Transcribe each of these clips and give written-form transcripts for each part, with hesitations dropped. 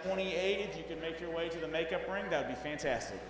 28, if you can make your way to the makeup ring, that would be fantastic.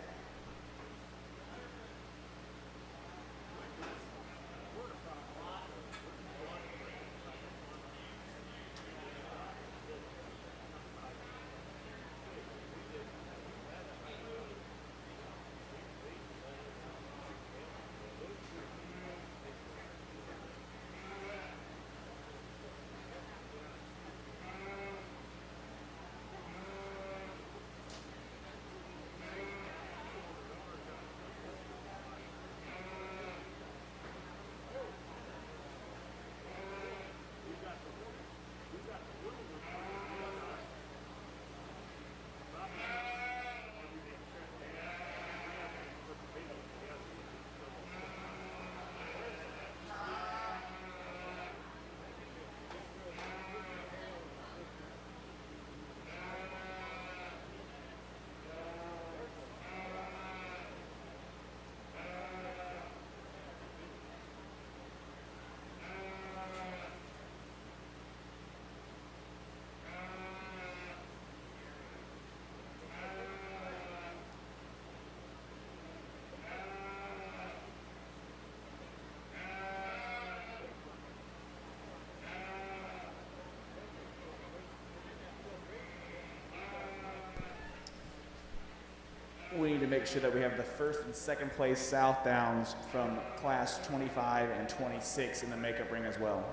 We need to make sure that we have the first and second place South Downs from class 25 and 26 in the makeup ring as well.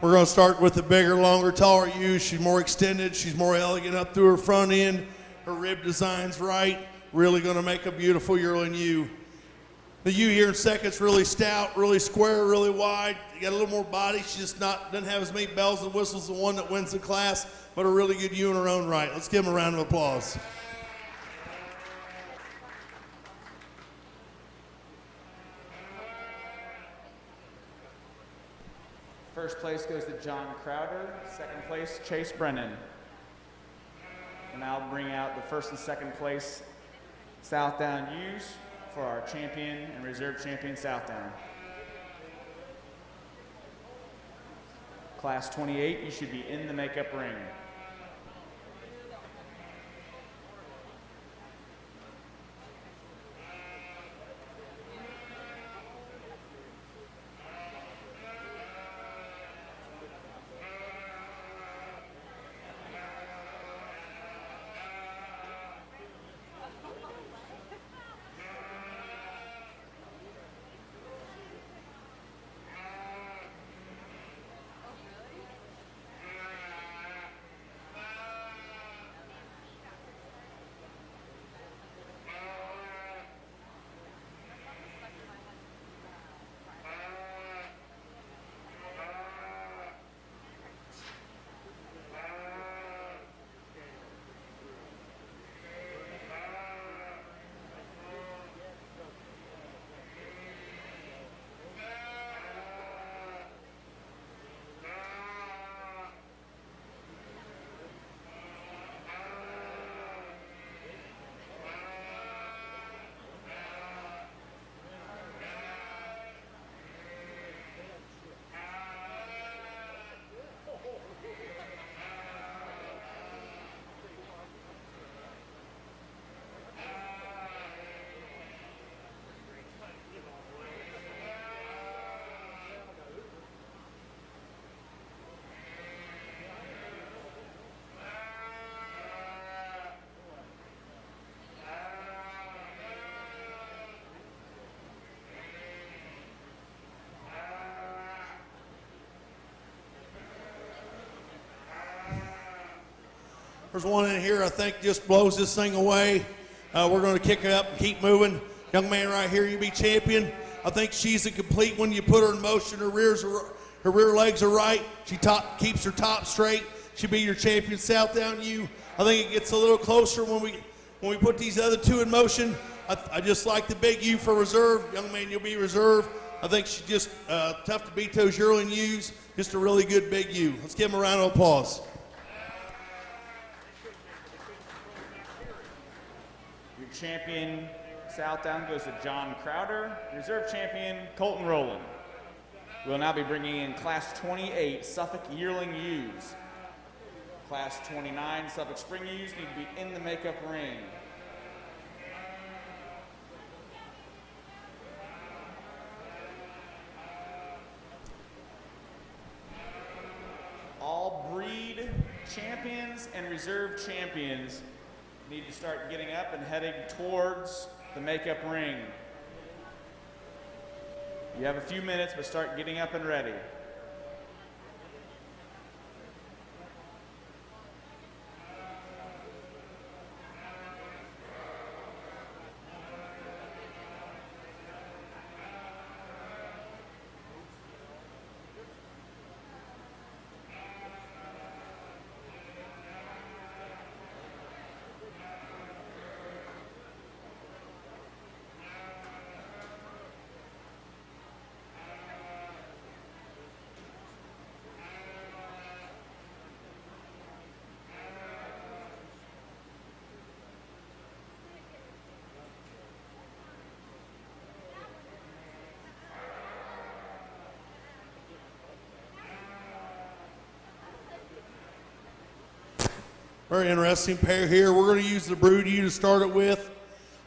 We're going to start with the bigger, longer, taller U. She's more extended. She's more elegant up through her front end. Her rib design's right. Really going to make a beautiful yearling U. The U here in second's really stout, really square, really wide. You got a little more body. She just doesn't have as many bells and whistles as the one that wins the class, but a really good U in her own right. Let's give them a round of applause. First place goes to John Crowder. Second place, Chase Brennan. And now bring out the first and second place South Down U's for our champion and reserve champion South Down. Class 28, you should be in the makeup ring. There's one in here I think just blows this thing away. We're going to kick it up and keep moving. Young man right here, you be champion. I think she's a complete when you put her in motion. Her rear legs are right. She keeps her top straight. She'll be your champion. South Down U. I think it gets a little closer when we put these other two in motion. I just like the big U for reserve. Young man, you'll be reserve. I think she's just tough to beat those yearling U's. Just a really good big U. Let's give him a round of applause. Your champion, South Down, goes to John Crowder. Reserve champion, Colton Rowland. We'll now be bringing in Class 28 Suffolk Yearling U's. Class 29 Suffolk Spring Ewes need to be in the makeup ring. All breed champions and reserve champions need to start getting up and heading towards the makeup ring. You have a few minutes, but start getting up and ready. Very interesting pair here. We're going to use the Brood Ewe to start it with.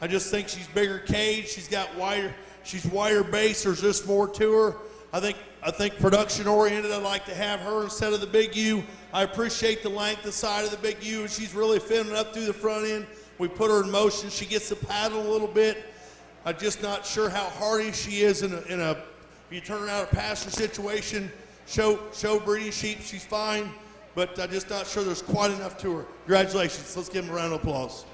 I just think she's bigger cage. She's wider base. There's just more to her. I think production oriented. I'd like to have her instead of the big ewe. I appreciate the length, the side of the big ewe. She's really feminine up through the front end. We put her in motion. She gets the paddle a little bit. I'm just not sure how hardy she is in a if you turn her out a pasture situation, show breeding sheep, she's fine. But I'm just not sure there's quite enough to her. Congratulations. Let's give them a round of applause.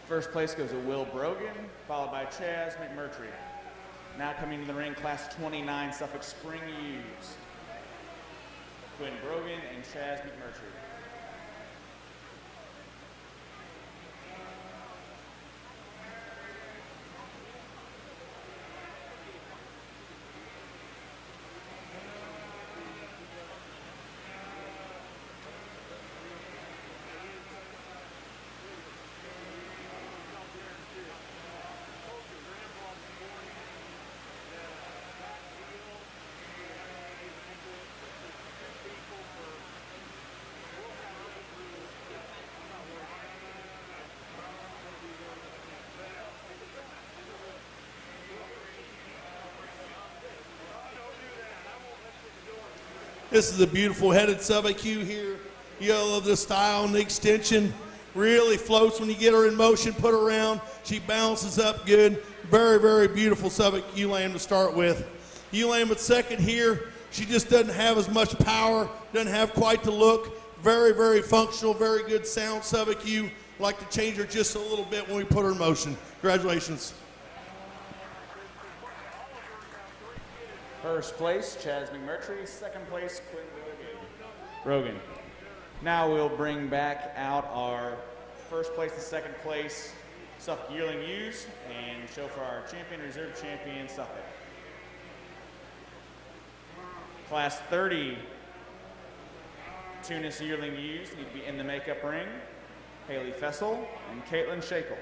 First place goes to Will Brogan, followed by Chaz McMurtry. Now coming to the ring, Class 29 Suffolk Spring Ewes. Quinn Brogan and Chaz McMurtry. This is a beautiful headed Suffolk ewe here. You love the style and the extension. Really floats when you get her in motion, put her around. She bounces up good. Very, very beautiful Suffolk ewe lamb to start with. Ewe lamb at second here. She just doesn't have as much power, doesn't have quite the look. Very, very functional, very good sound Suffolk ewe. Like to change her just a little bit when we put her in motion. Congratulations. First place, Chaz McMurtry. Second place, Quinn Brogan. Now we'll bring back out our first place and second place Suffolk Yearling Ewes and show for our champion, reserve champion, Suffolk. Class 30 Tunis Yearling Ewes need to be in the makeup ring. Haley Fessel and Caitlin Shakel.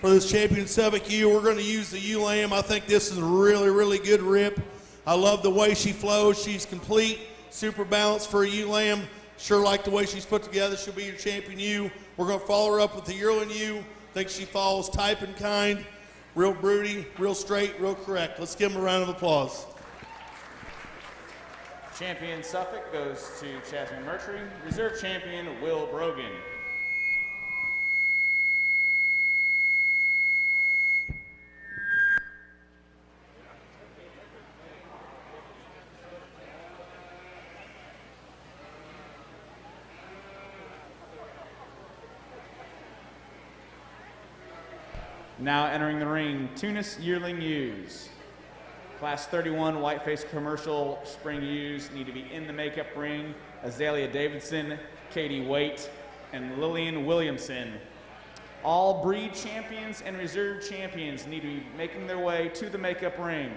For this champion Suffolk ewe, we're going to use the ewe lamb. I think this is a really, really good rip. I love the way she flows. She's complete, super balanced for a ewe lamb. Sure like the way she's put together. She'll be your champion ewe. We're going to follow her up with the yearling ewe. Think she falls type and kind, real broody, real straight, real correct. Let's give them a round of applause. Champion Suffolk goes to Chaz McMurtry. Reserve champion Will Brogan. Now entering the ring, Tunis Yearling Ewes. Class 31 Whiteface Commercial Spring U's need to be in the makeup ring. Azalea Davidson, Katie Waite, and Lillian Williamson. All breed champions and reserve champions need to be making their way to the makeup ring.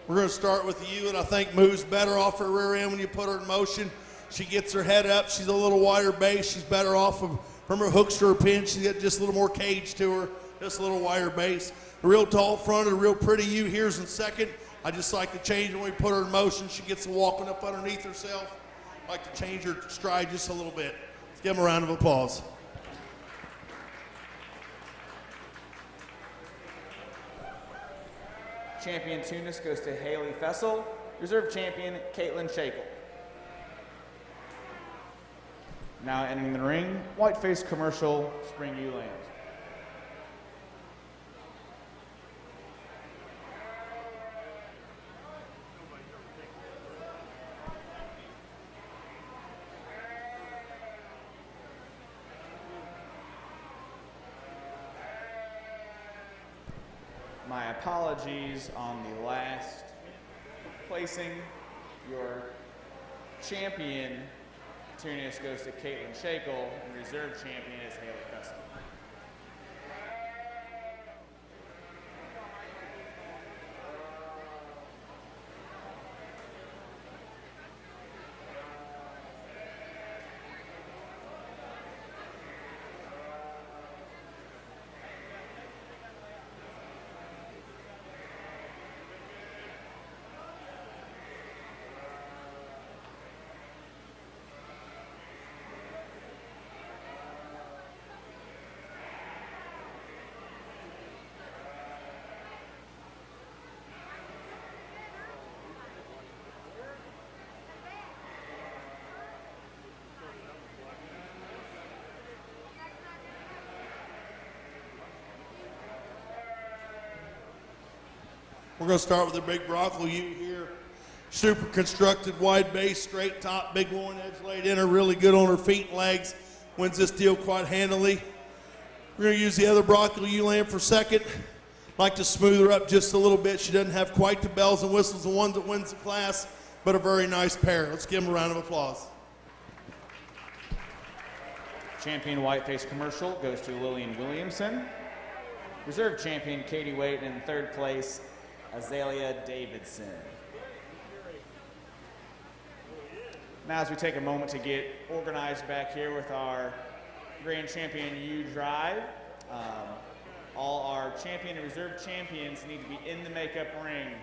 We're going to start with you, and I think moves better off her rear end when you put her in motion. She gets her head up. She's a little wider base. She's better off from her hooks to her pin. She's got just a little more cage to her, just a little wider base. A real tall front, a real pretty you. Here's in second. I just like to change when we put her in motion. She gets to walking up underneath herself. I like to change her stride just a little bit. Let's give them a round of applause. Champion Tunis goes to Haley Fessel. Reserve champion, Caitlin Shackle. Now entering the ring, Whiteface Commercial, Spring U Lands. My apologies on the last placing. Your champion, Tunis, goes to Caitlin Shackle, and reserve champion is Haley Fessel. We're going to start with the big broccoli U here. Super constructed, wide base, straight top, big loin edge laid in her, really good on her feet and legs. Wins this deal quite handily. We're going to use the other broccoli U lamb for second. Like to smooth her up just a little bit. She doesn't have quite the bells and whistles, the one that wins the class, but a very nice pair. Let's give them a round of applause. Champion Whiteface Commercial goes to Lillian Williamson. Reserve champion Katie Waite, in third place, Azalea Davidson. Now as we take a moment to get organized back here with our Grand Champion U Drive, all our champion and reserve champions need to be in the makeup ring.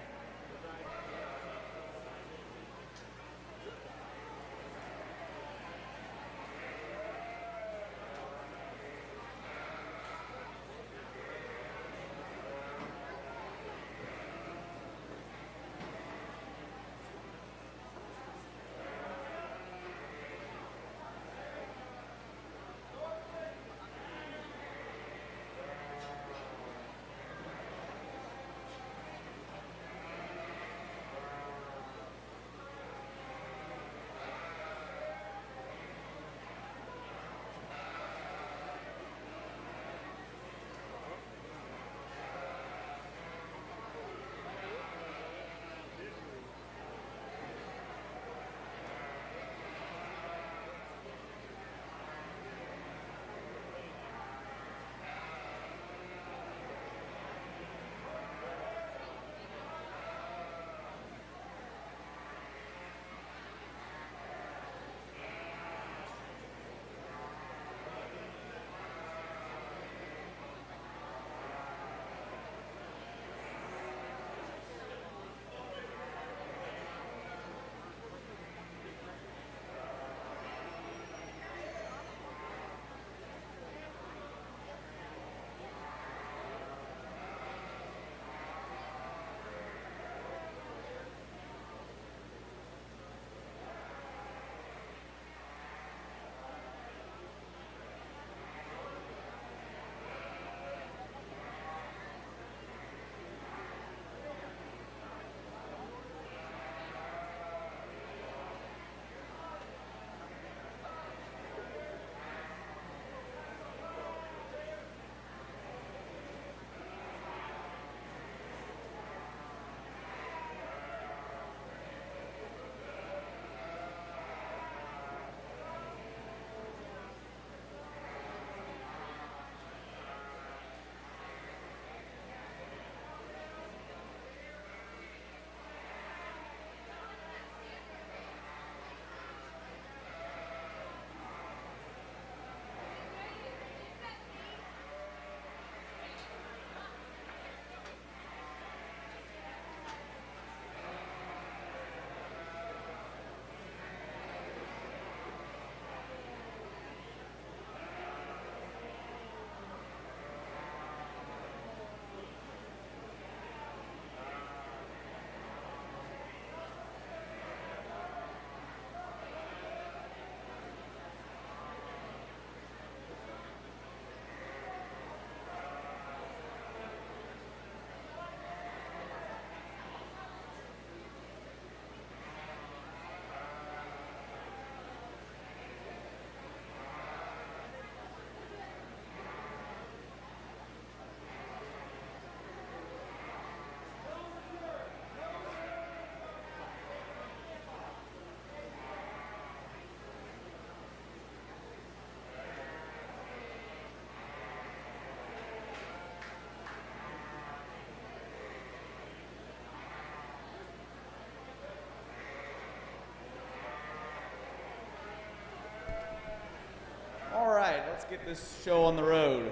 this show on the road.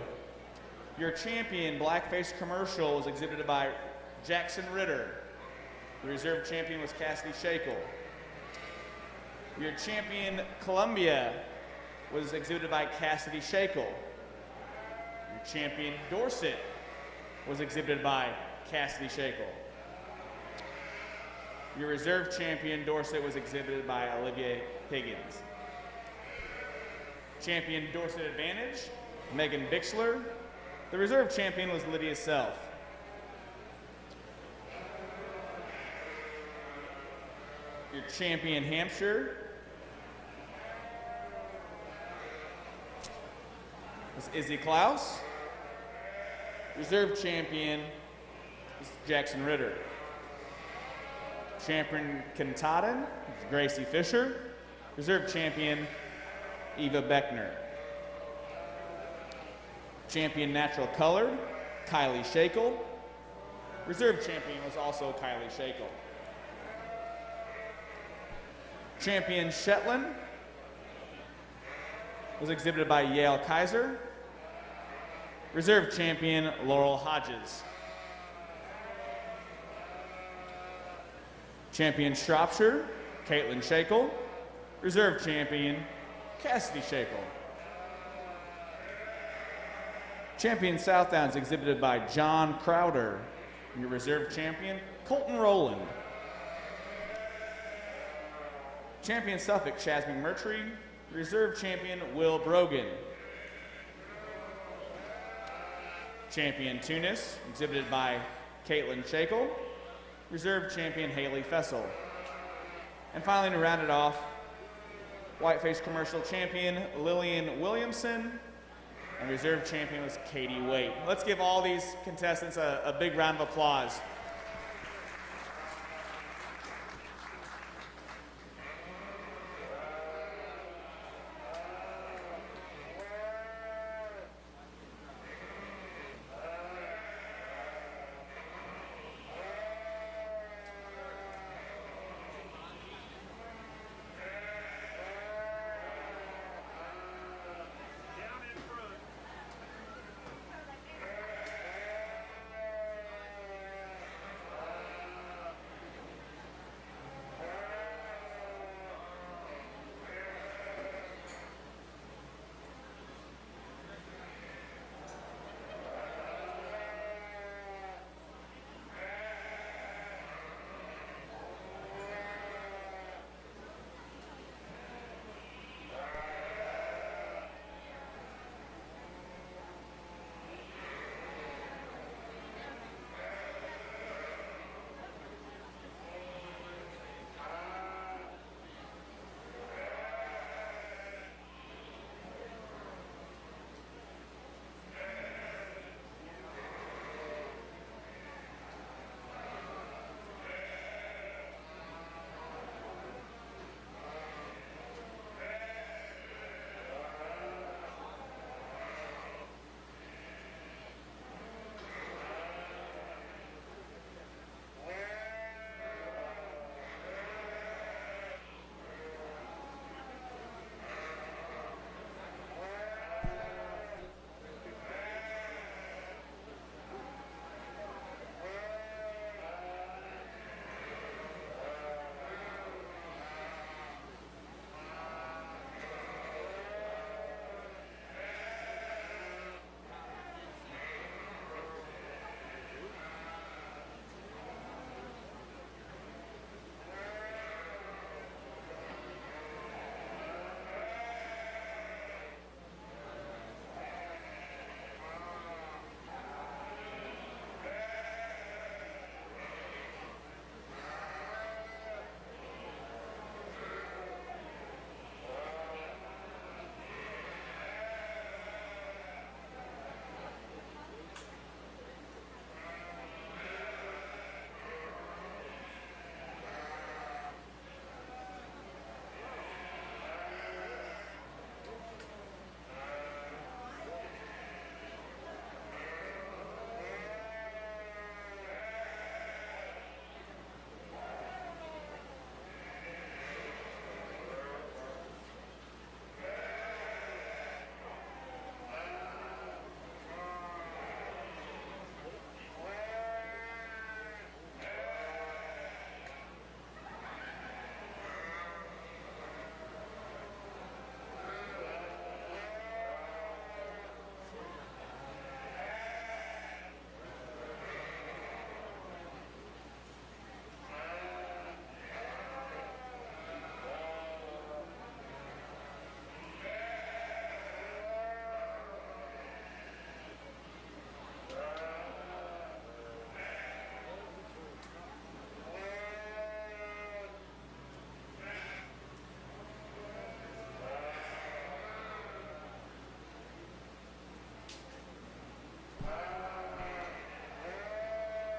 Your champion, Blackface Commercial, was exhibited by Jackson Ritter. The reserve champion was Cassidy Shackle. Your champion, Columbia, was exhibited by Cassidy Shackle. Your champion, Dorset, was exhibited by Cassidy Shackle. Your reserve champion, Dorset, was exhibited by Olivia Higgins. Champion Dorset Advantage, Megan Bixler. The reserve champion was Lydia Self. Your champion Hampshire was Izzy Klaus. Reserve champion is Jackson Ritter. Champion Kentaden is Gracie Fisher. Reserve champion Eva Beckner. Champion Natural Colored, Kylie Shackle. Reserve champion was also Kylie Shackle. Champion Shetland was exhibited by Yale Kaiser. Reserve champion Laurel Hodges. Champion Shropshire, Caitlin Shackle. Reserve champion Cassidy Shackle. Champion South Downs exhibited by John Crowder. Your reserve champion, Colton Rowland. Champion Suffolk, Chaz McMurtry. Reserve champion, Will Brogan. Champion Tunis, exhibited by Caitlin Shackle. Reserve champion, Haley Fessel. And finally, to round it off, Whiteface Commercial champion, Lillian Williamson. And reserve champion was Katie Waite. Let's give all these contestants a big round of applause.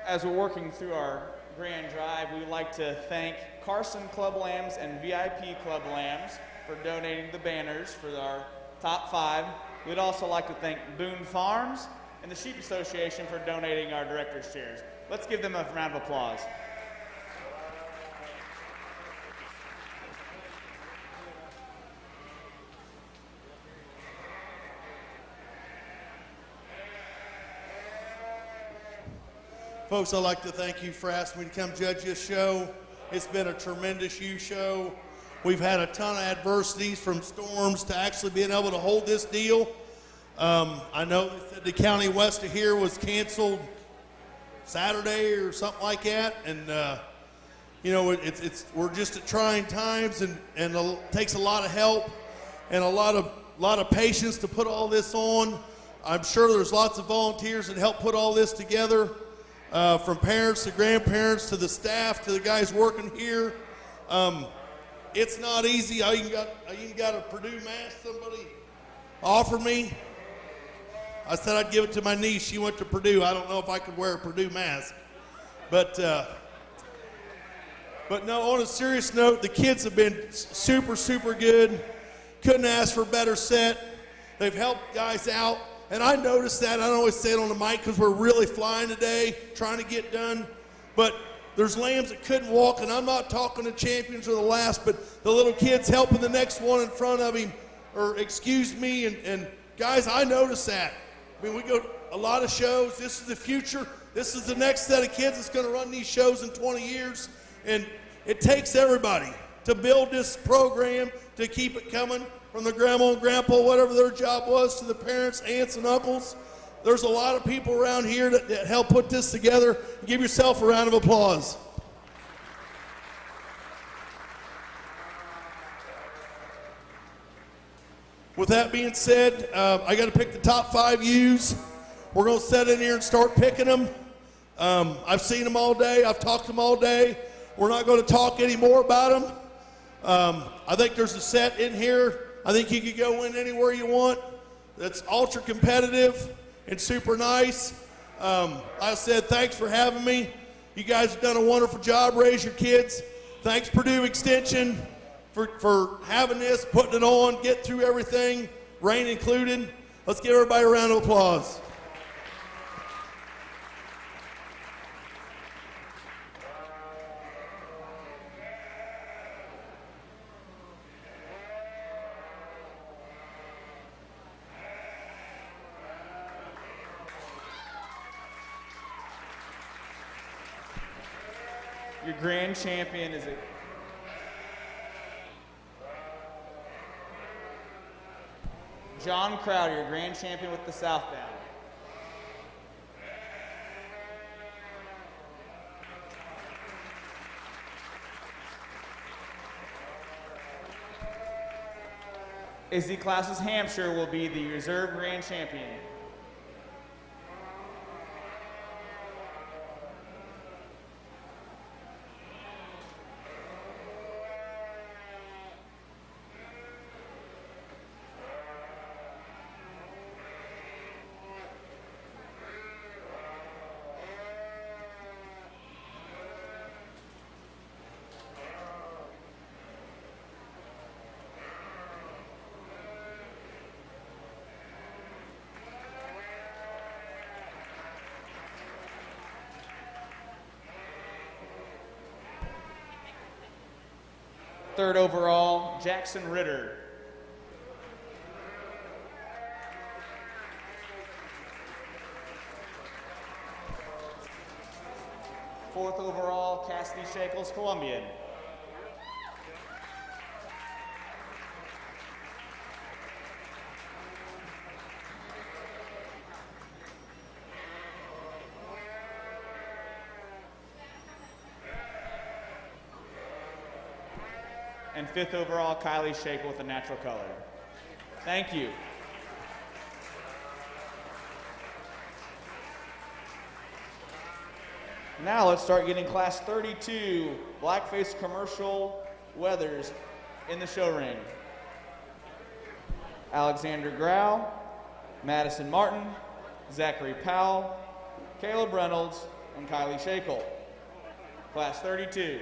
As we're working through our grand drive, we would like to thank Carson Club Lambs and VIP Club Lambs for donating the banners for our top 5. We'd also like to thank Boone Farms and the Sheep Association for donating our director's chairs. Let's give them a round of applause. Folks, I'd like to thank you for asking me to come judge this show. It's been a tremendous youth show. We've had a ton of adversities, from storms to actually being able to hold this deal. I know they said the county west of here was canceled Saturday or something like that, and you know, we're just at trying times, and it takes a lot of help and a lot of patience to put all this on. I'm sure there's lots of volunteers that help put all this together. From parents to grandparents to the staff to the guys working here. It's not easy. I even got a Purdue mask somebody offered me. I said I'd give it to my niece. She went to Purdue. I don't know if I could wear a Purdue mask. But no, on a serious note, the kids have been super, super good. Couldn't ask for a better set. They've helped guys out. And I noticed that. I don't always say it on the mic because we're really flying today, trying to get done. But there's lambs that couldn't walk, and I'm not talking to champions or the last, but the little kids helping the next one in front of him, or excuse me, and guys, I noticed that. I mean, we go to a lot of shows. This is the future. This is the next set of kids that's going to run these shows in 20 years. And it takes everybody to build this program, to keep it coming. From the grandma and grandpa, whatever their job was, to the parents, aunts, and uncles. There's a lot of people around here that help put this together. Give yourself a round of applause. With that being said, I got to pick the top 5 U's. We're going to set in here and start picking them. I've seen them all day. I've talked to them all day. We're not going to talk any more about them. I think there's a set in here. I think you could go in anywhere you want. That's ultra competitive and super nice. I said, thanks for having me. You guys have done a wonderful job. Raise your kids. Thanks, Purdue Extension, for having this, putting it on, get through everything, rain included. Let's give everybody a round of applause. Your grand champion is John Crowder, your grand champion with the Southbound. Izzy Klaus's Hampshire will be the reserve grand champion. Third overall, Jackson Ritter. Fourth overall, Cassidy Shakles, Columbian. And fifth overall, Kylie Shakel with a natural color. Thank you. Now let's start getting class 32 blackface commercial weathers in the show ring. Alexander Grau, Madison Martin, Zachary Powell, Caleb Reynolds, and Kylie Shakel. Class 32.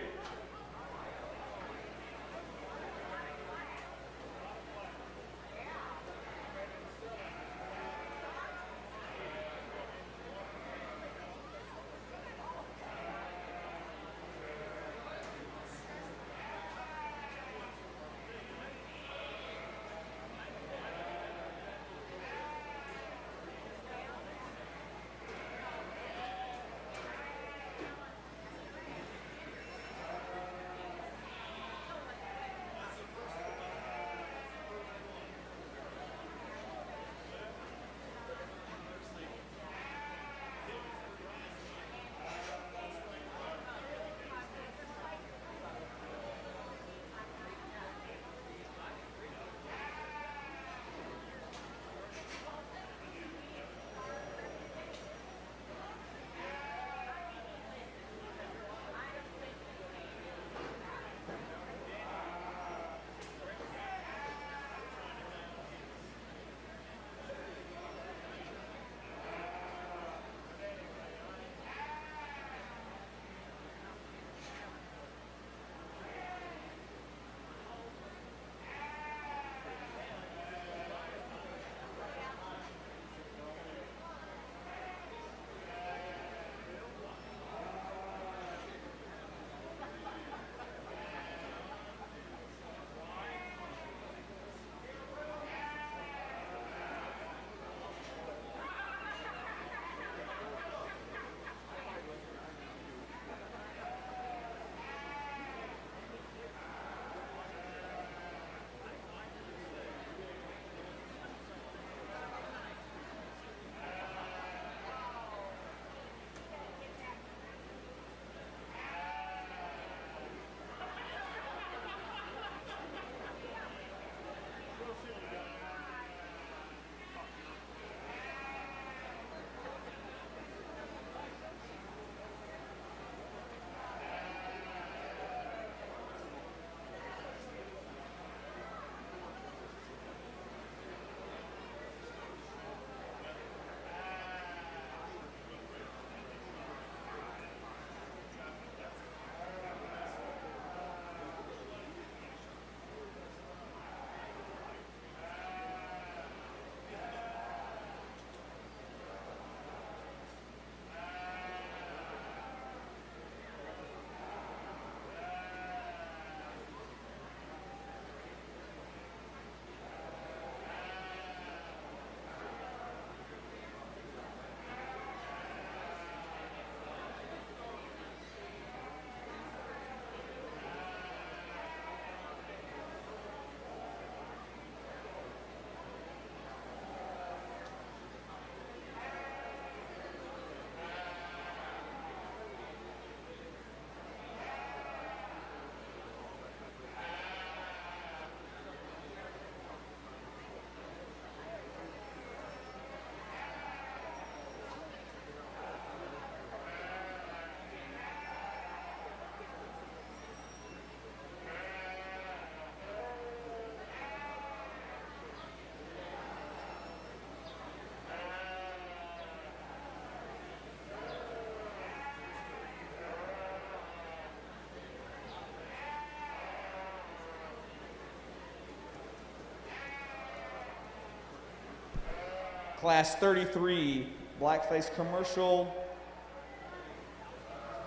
Class 33, blackface commercial,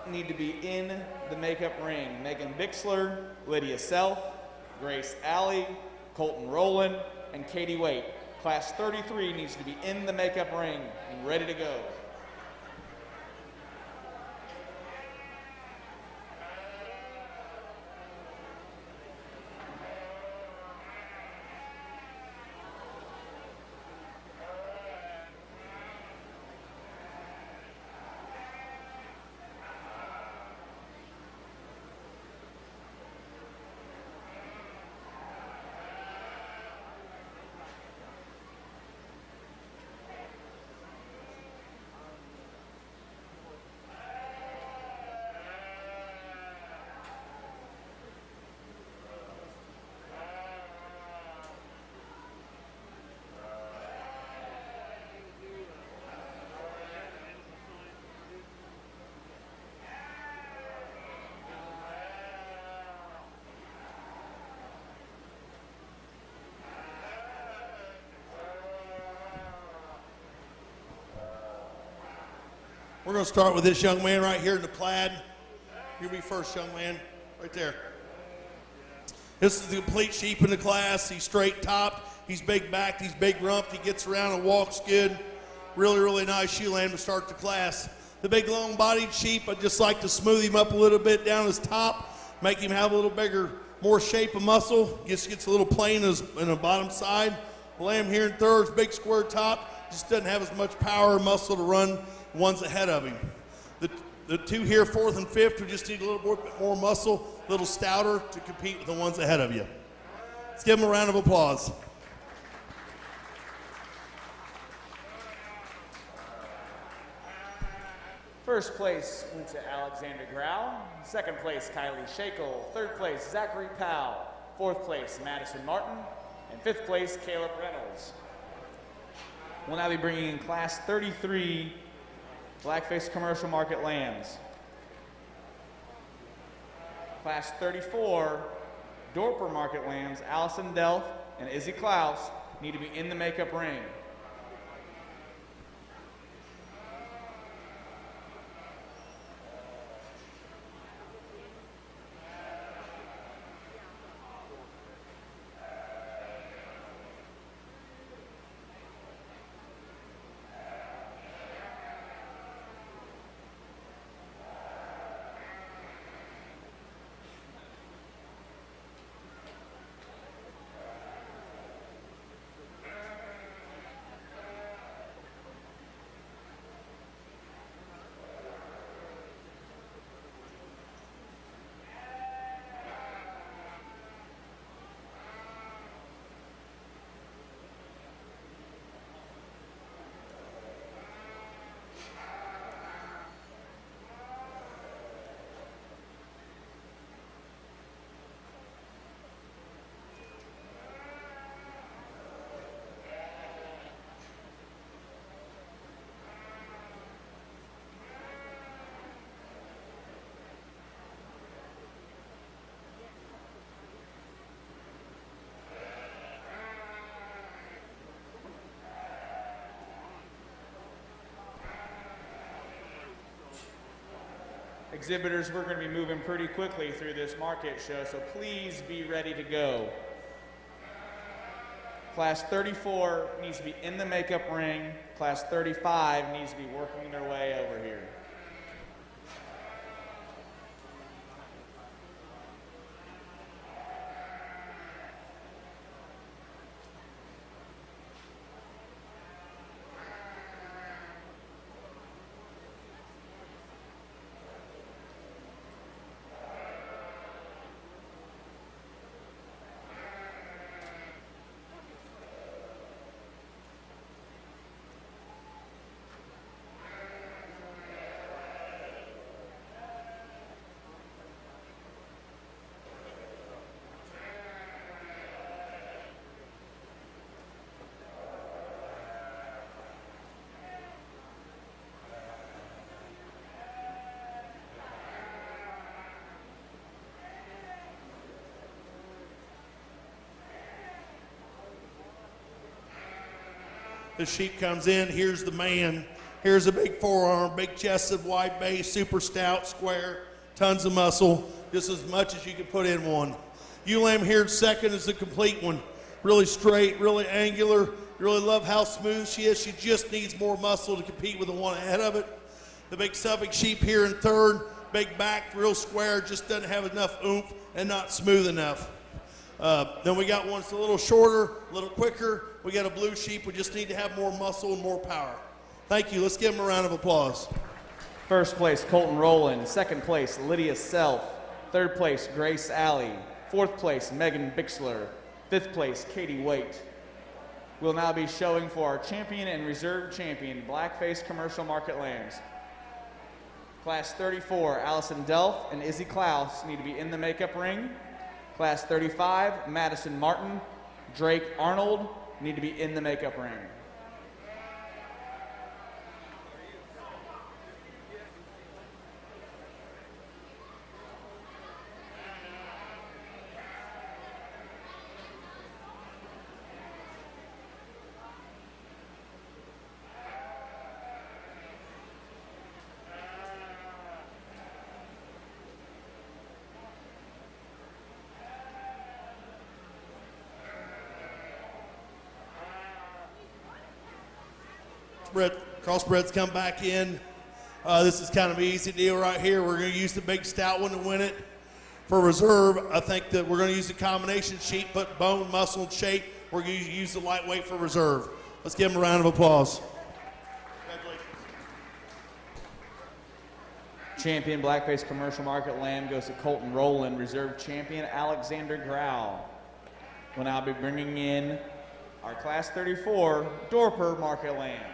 need to be in the makeup ring. Megan Bixler, Lydia Self, Grace Alley, Colton Rowland, and Katie Waite. Class 33 needs to be in the makeup ring and ready to go. We're going to start with this young man right here in the plaid. You'll be first, young man, right there. This is the complete sheep in the class. He's straight topped. He's big backed. He's big rumped. He gets around and walks good. Really, really nice shoe lamb to start the class. The big long bodied sheep, I'd just like to smooth him up a little bit down his top, make him have a little bigger, more shape of muscle. Just gets a little plain in the bottom side. The lamb here in third is big square top. Just doesn't have as much power or muscle to run the ones ahead of him. The two here, fourth and fifth, we just need a little bit more muscle, a little stouter to compete with the ones ahead of you. Let's give them a round of applause. First place went to Alexander Grau. Second place, Kylie Shakel. Third place, Zachary Powell. Fourth place, Madison Martin. And fifth place, Caleb Reynolds. We'll now be bringing in Class 33 Blackface Commercial Market Lambs. Class 34 Dorper Market Lambs, Allison Delph and Izzy Klaus need to be in the makeup ring. Exhibitors, we're going to be moving pretty quickly through this market show, so please be ready to go. Class 34 needs to be in the makeup ring. Class 35 needs to be working their way over here. The sheep comes in, here's the man. Here's a big forearm, big chested, wide base, super stout, square, tons of muscle, just as much as you can put in one. Ewe lamb here in second is the complete one. Really straight, really angular. Really love how smooth she is. She just needs more muscle to compete with the one ahead of it. The big Suffolk sheep here in third, big back, real square, just doesn't have enough oomph and not smooth enough. Then we got one that's a little shorter, a little quicker. We got a blue sheep. We just need to have more muscle and more power. Thank you. Let's give them a round of applause. First place, Colton Rowland. Second place, Lydia Self. Third place, Grace Alley. Fourth place, Megan Bixler. Fifth place, Katie Waite. We'll now be showing for our champion and reserve champion, Blackface Commercial Market Lambs. Class 34, Allison Delph and Izzy Klaus need to be in the makeup ring. Class 35, Madison Martin, Drake Arnold need to be in the makeup ring. Crossbred's come back in. This is kind of an easy deal right here. We're going to use the big stout one to win it. For reserve, I think that we're going to use the combination sheet, put bone, muscle, and shape. We're going to use the lightweight for reserve. Let's give them a round of applause. Champion Blackface Commercial Market Lamb goes to Colton Rowland. Reserve champion Alexander Grau. We'll now be bringing in our Class 34 Dorper Market Lambs.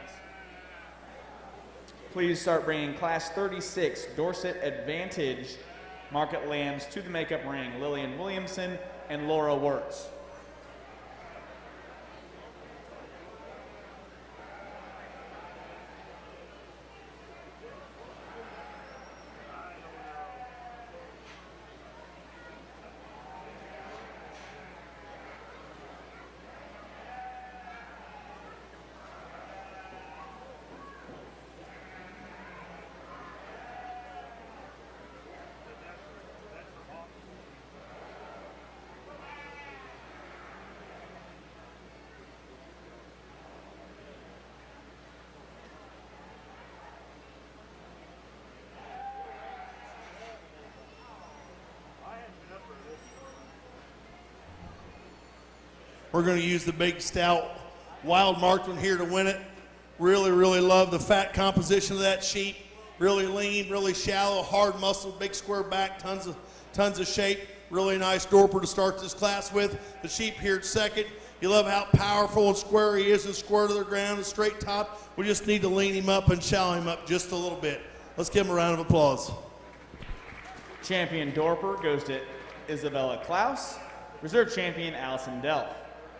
Please start bringing Class 36 Dorset Advantage Market Lambs to the makeup ring. Lillian Williamson and Laura Wirtz. We're going to use the big stout wild marked one here to win it. Really, really love the fat composition of that sheep. Really lean, really shallow, hard muscle, big square back, tons of shape. Really nice Dorper to start this class with. The sheep here at second. You love how powerful and square he is and square to the ground and straight top. We just need to lean him up and shallow him up just a little bit. Let's give him a round of applause. Champion Dorper goes to Isabella Klaus. Reserve champion Allison Delph.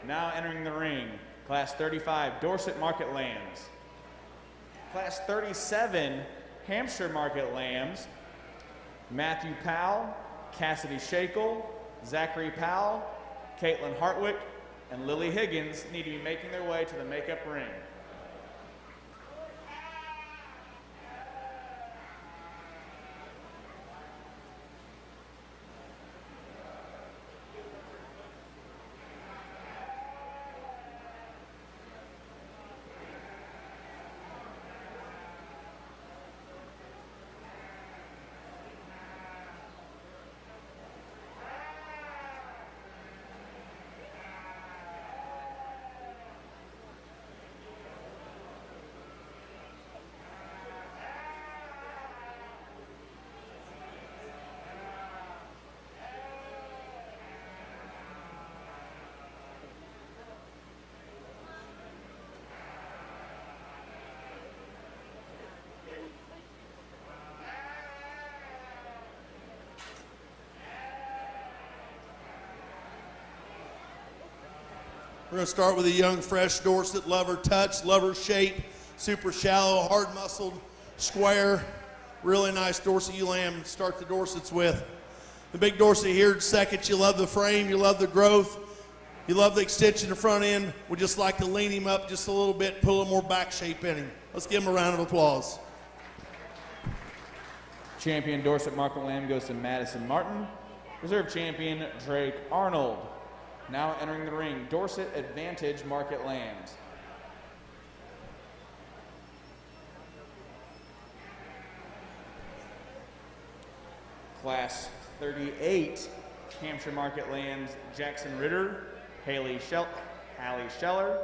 Now entering the ring, Class 35 Dorset Market Lambs. Class 37 Hampshire Market Lambs. Matthew Powell, Cassidy Shakel, Zachary Powell, Caitlin Hartwick, and Lily Higgins need to be making their way to the makeup ring. We're going to start with a young, fresh Dorset. Love her touch, love her shape. Super shallow, hard muscled, square. Really nice Dorset ewe lamb to start the Dorsets with. The big Dorset here at second. You love the frame, you love the growth. You love the extension of the front end. We just like to lean him up just a little bit, put a little more back shape in him. Let's give him a round of applause. Champion Dorset Market Lamb goes to Madison Martin. Reserve champion Drake Arnold. Now entering the ring, Dorset Advantage Market Lambs. Class 38 Hampshire Market Lambs, Jackson Ritter, Hallie Scheller,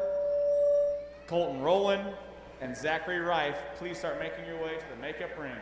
Colton Rowland, and Zachary Reif. Please start making your way to the makeup ring.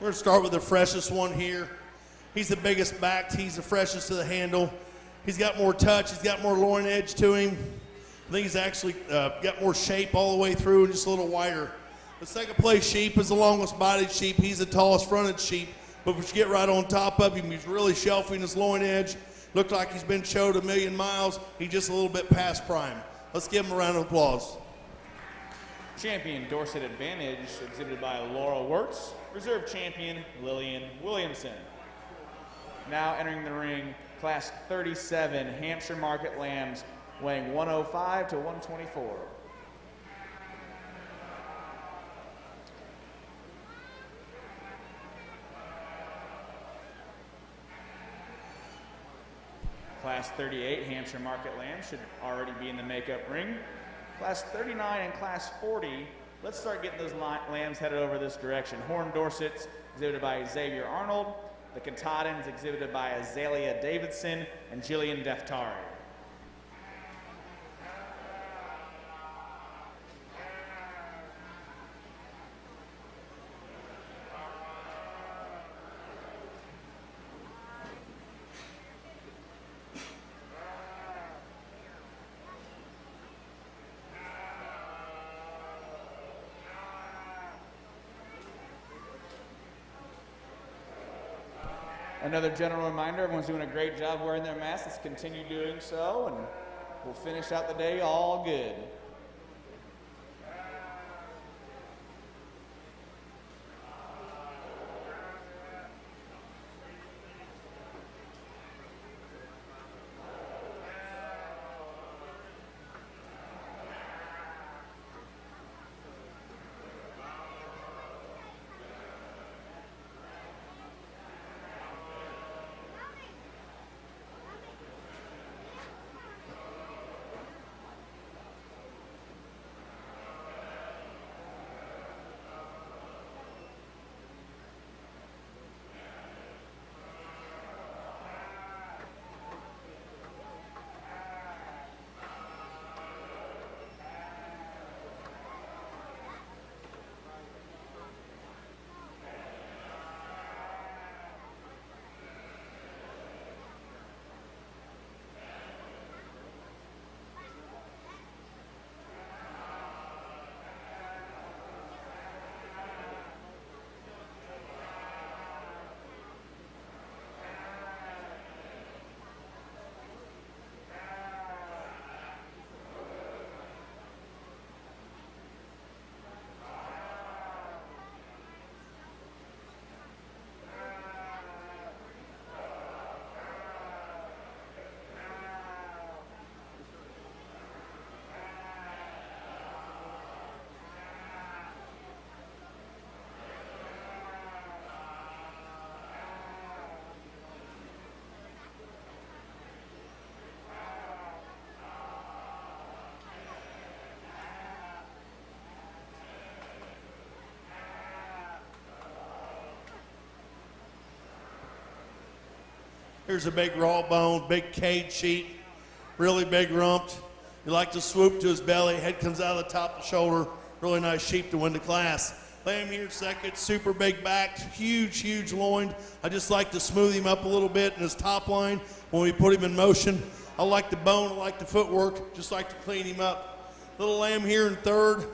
We're gonna start with the freshest one here. He's the biggest backed, he's the freshest to the handle. He's got more touch, he's got more loin edge to him. I think he's actually got more shape all the way through and just a little wider. The second place sheep is the longest bodied sheep. He's the tallest fronted sheep. But if you get right on top of him, he's really shelving his loin edge. Looked like he's been showed 1,000,000 miles. He's just a little bit past prime. Let's give him a round of applause. Champion Dorset Advantage, exhibited by Laura Wirtz. Reserve champion Lillian Williamson. Now entering the ring, class 37 Hampshire Market Lambs, weighing 105 to 124. Class 38 Hampshire Market Lambs should already be in the makeup ring. Class 39 and class 40, let's start getting those lambs headed over this direction. Horn Dorsets, exhibited by Xavier Arnold. The Katahdins, exhibited by Azalea Davidson and Jillian Deftari. Another general reminder, everyone's doing a great job wearing their masks. Let's continue doing so, and we'll finish out the day all good. Here's a big raw bone, big cage sheep, really big rumped. You like to swoop to his belly, head comes out of the top of the shoulder. Really nice sheep to win the class. Lamb here second, super big backed, huge, huge loined. I just like to smooth him up a little bit in his top line when we put him in motion. I like the bone, I like the footwork, just like to clean him up. Little lamb here in third,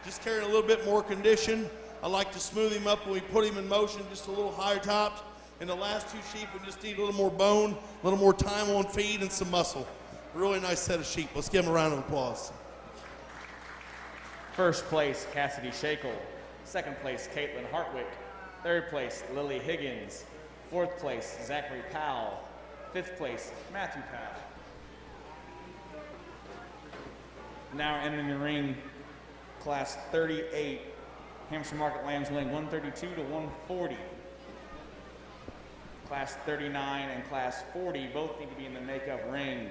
just carrying a little bit more condition. I like to smooth him up when we put him in motion, just a little higher topped. And the last two sheep, we just need a little more bone, a little more time on feed, and some muscle. Really nice set of sheep. Let's give them a round of applause. First place, Cassidy Shakel. Second place, Caitlin Hartwick. Third place, Lily Higgins. Fourth place, Zachary Powell. Fifth place, Matthew Powell. Now entering the ring, class 38, Hampshire Market Lambs weighing 132 to 140. Class 39 and class 40 both need to be in the makeup ring.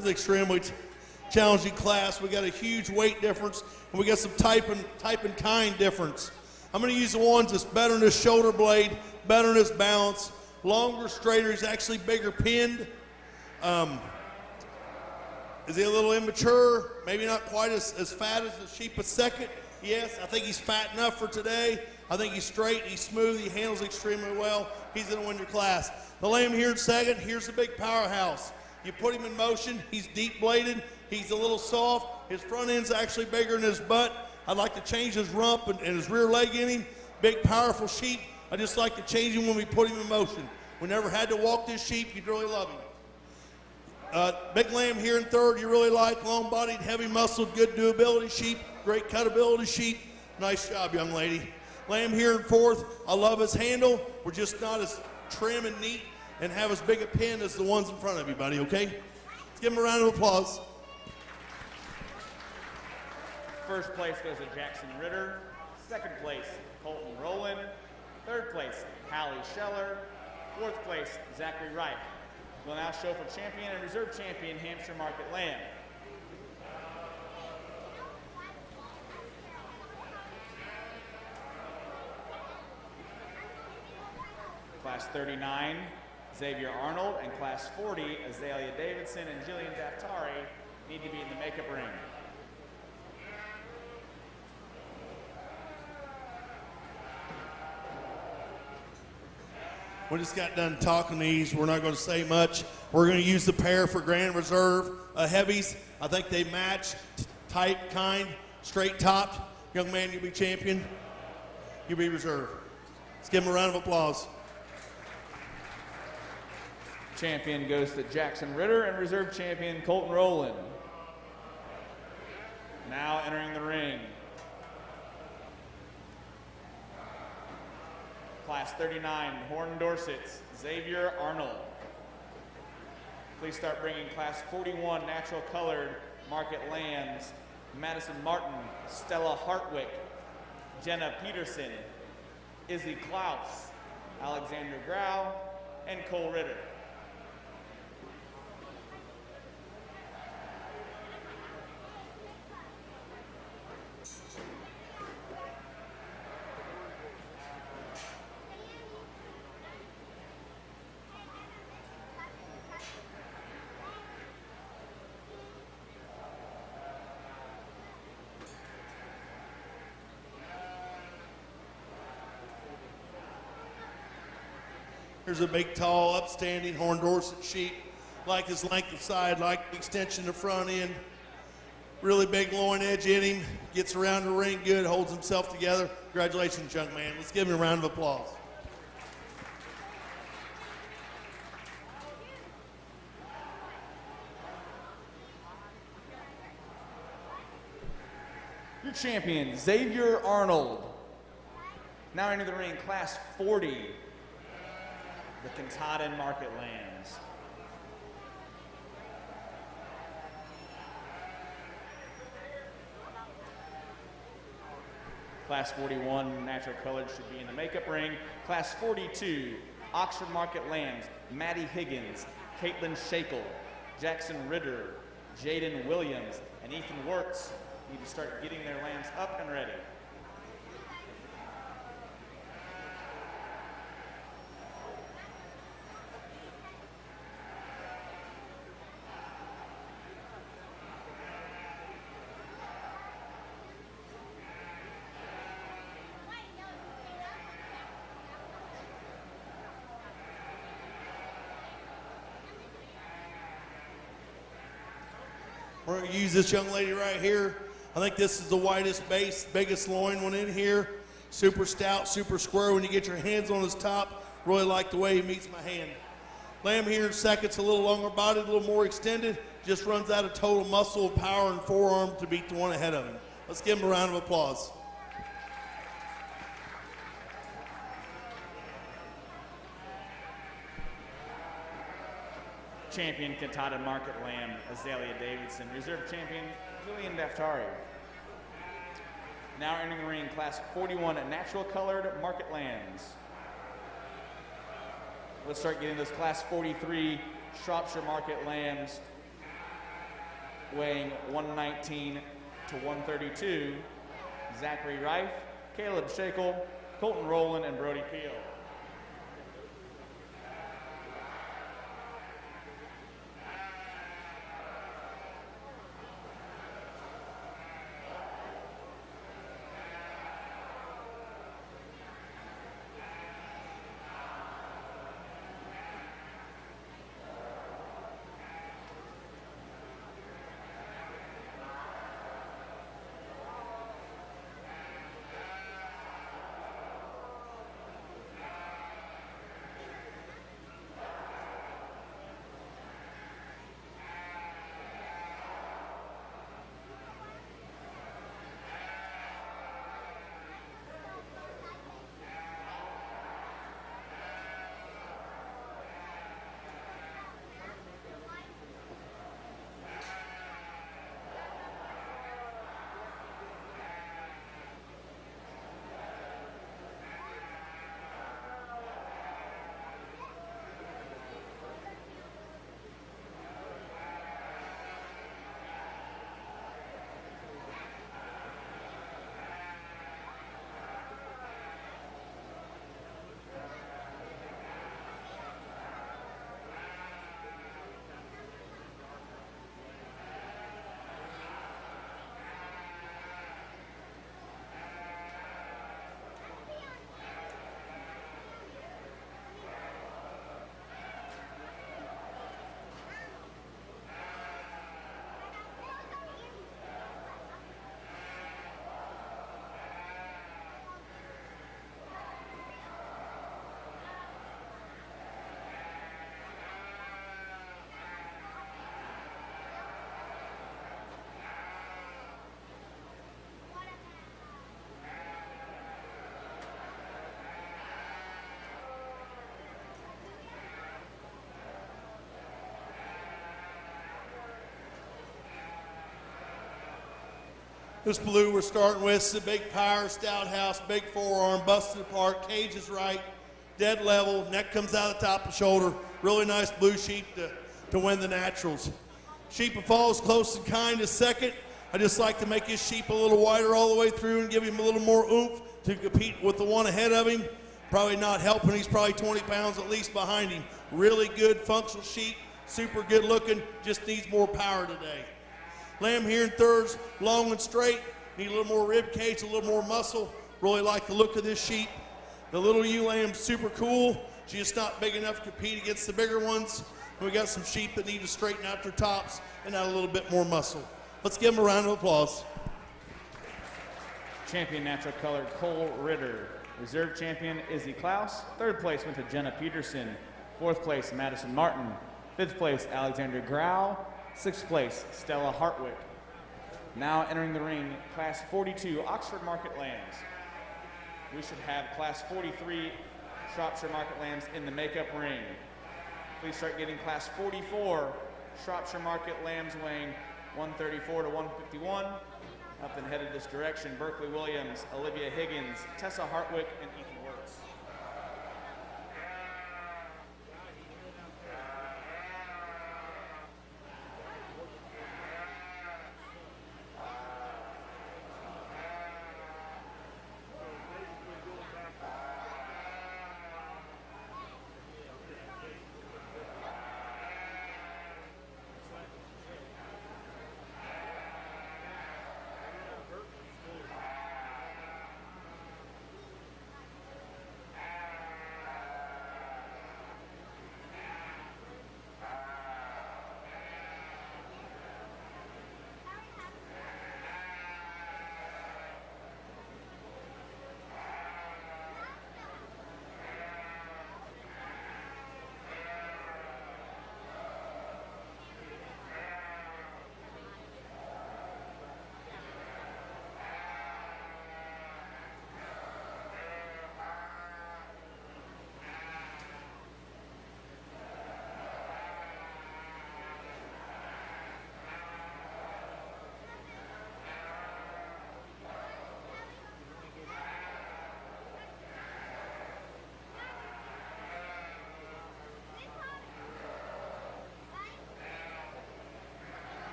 It's an extremely challenging class. We got a huge weight difference, and we got some type and kind difference. I'm going to use the ones that's better in his shoulder blade, better in his balance, longer, straighter. He's actually bigger pinned. Is he a little immature? Maybe not quite as fat as the sheep of second. Yes, I think he's fat enough for today. I think he's straight, he's smooth, he handles extremely well. He's going to win your class. The lamb here in second, here's the big powerhouse. You put him in motion, he's deep bladed, he's a little soft. His front end's actually bigger than his butt. I'd like to change his rump and his rear leg in him. Big, powerful sheep. I just like to change him when we put him in motion. We never had to walk this sheep, you'd really love him. Big lamb here in third, you really like, long-bodied, heavy-muscled, good doability sheep, great cutability sheep. Nice job, young lady. Lamb here in fourth, I love his handle. We're just not as trim and neat and have as big a pin as the ones in front of you, buddy, okay? Let's give him a round of applause. First place goes to Jackson Ritter. Second place, Colton Rowland. Third place, Hallie Scheller. Fourth place, Zachary Wright. We'll now show for champion and reserve champion Hampshire Market Lamb. Class 39, Xavier Arnold, and Class 40, Azalea Davidson and Jillian Daftari need to be in the makeup ring. We just got done talking these. We're not going to say much. We're going to use the pair for Grand Reserve heavies. I think they match, type, kind, straight topped. Young man, you'll be champion. You'll be reserve. Let's give him a round of applause. Champion goes to Jackson Ritter and reserve champion Colton Rowland. Now entering the ring. Class 39, Horn Dorsets, Xavier Arnold. Please start bringing Class 41, Natural Colored, Market Lambs, Madison Martin, Stella Hartwick, Jenna Peterson, Izzy Klaus, Alexander Grau, and Cole Ritter. Here's a big, tall, upstanding Horn Dorset sheep. Like his length of side, like the extension of the front end. Really big loin edge in him. Gets around the ring good, holds himself together. Congratulations, young man. Let's give him a round of applause. Your champion, Xavier Arnold. Now into the ring, Class 40. The Katahdin Market Lambs. Class 41, Natural Colored, should be in the makeup ring. Class 42, Oxford Market Lambs, Maddie Higgins, Caitlin Shakel, Jackson Ritter, Jaden Williams, and Ethan Wirtz need to start getting their lambs up and ready. We're going to use this young lady right here. I think this is the widest base, biggest loin one in here. Super stout, super square when you get your hands on his top. Really like the way he meets my hand. Lamb here in second's a little longer bodied, a little more extended. Just runs out of total muscle, power, and forearm to beat the one ahead of him. Let's give him a round of applause. Champion Katahdin Market Lamb, Azalea Davidson. Reserve champion, Jillian Daftari. Now entering the ring, Class 41, Natural Colored Market Lambs. Let's start getting those Class 43 Shropshire Market Lambs weighing 119 to 132, Zachary Reif, Caleb Shakel, Colton Rowland, and Brody Peel. This blue we're starting with is a big power, stout house, big forearm, busted apart, cage is right, dead level, neck comes out of the top of the shoulder. Really nice blue sheep to win the naturals. Sheep of Falls close and kind is second. I just like to make his sheep a little wider all the way through and give him a little more oomph to compete with the one ahead of him. Probably not helping, he's probably 20 pounds at least behind him. Really good functional sheep, super good looking, just needs more power today. Lamb here in thirds, long and straight. Need a little more rib cage, a little more muscle. Really like the look of this sheep. The little ewe lamb's super cool. She's just not big enough to compete against the bigger ones. And we got some sheep that need to straighten out their tops and add a little bit more muscle. Let's give them a round of applause. Champion natural colored Cole Ritter. Reserve champion Izzy Klaus. Third place went to Jenna Peterson. Fourth place Madison Martin. Fifth place Alexander Grau. Sixth place Stella Hartwick. Now entering the ring, class 42 Oxford Market Lambs. We should have class 43 Shropshire Market Lambs in the makeup ring. Please start getting class 44 Shropshire Market Lambs weighing 134 to 151. Up and headed this direction, Berkeley Williams, Olivia Higgins, Tessa Hartwick, and Ethan Wirtz.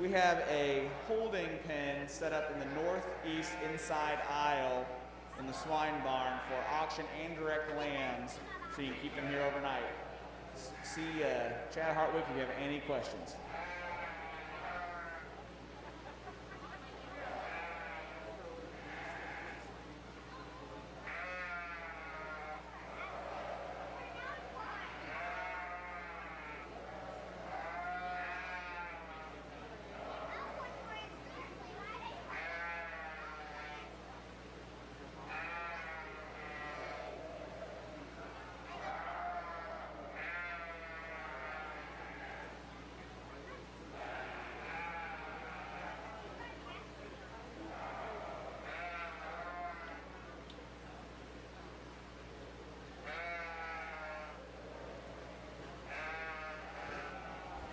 We have a holding pen set up in the northeast inside aisle in the swine barn for auction and direct lambs, so you can keep them here overnight. See Chad Hartwick if you have any questions.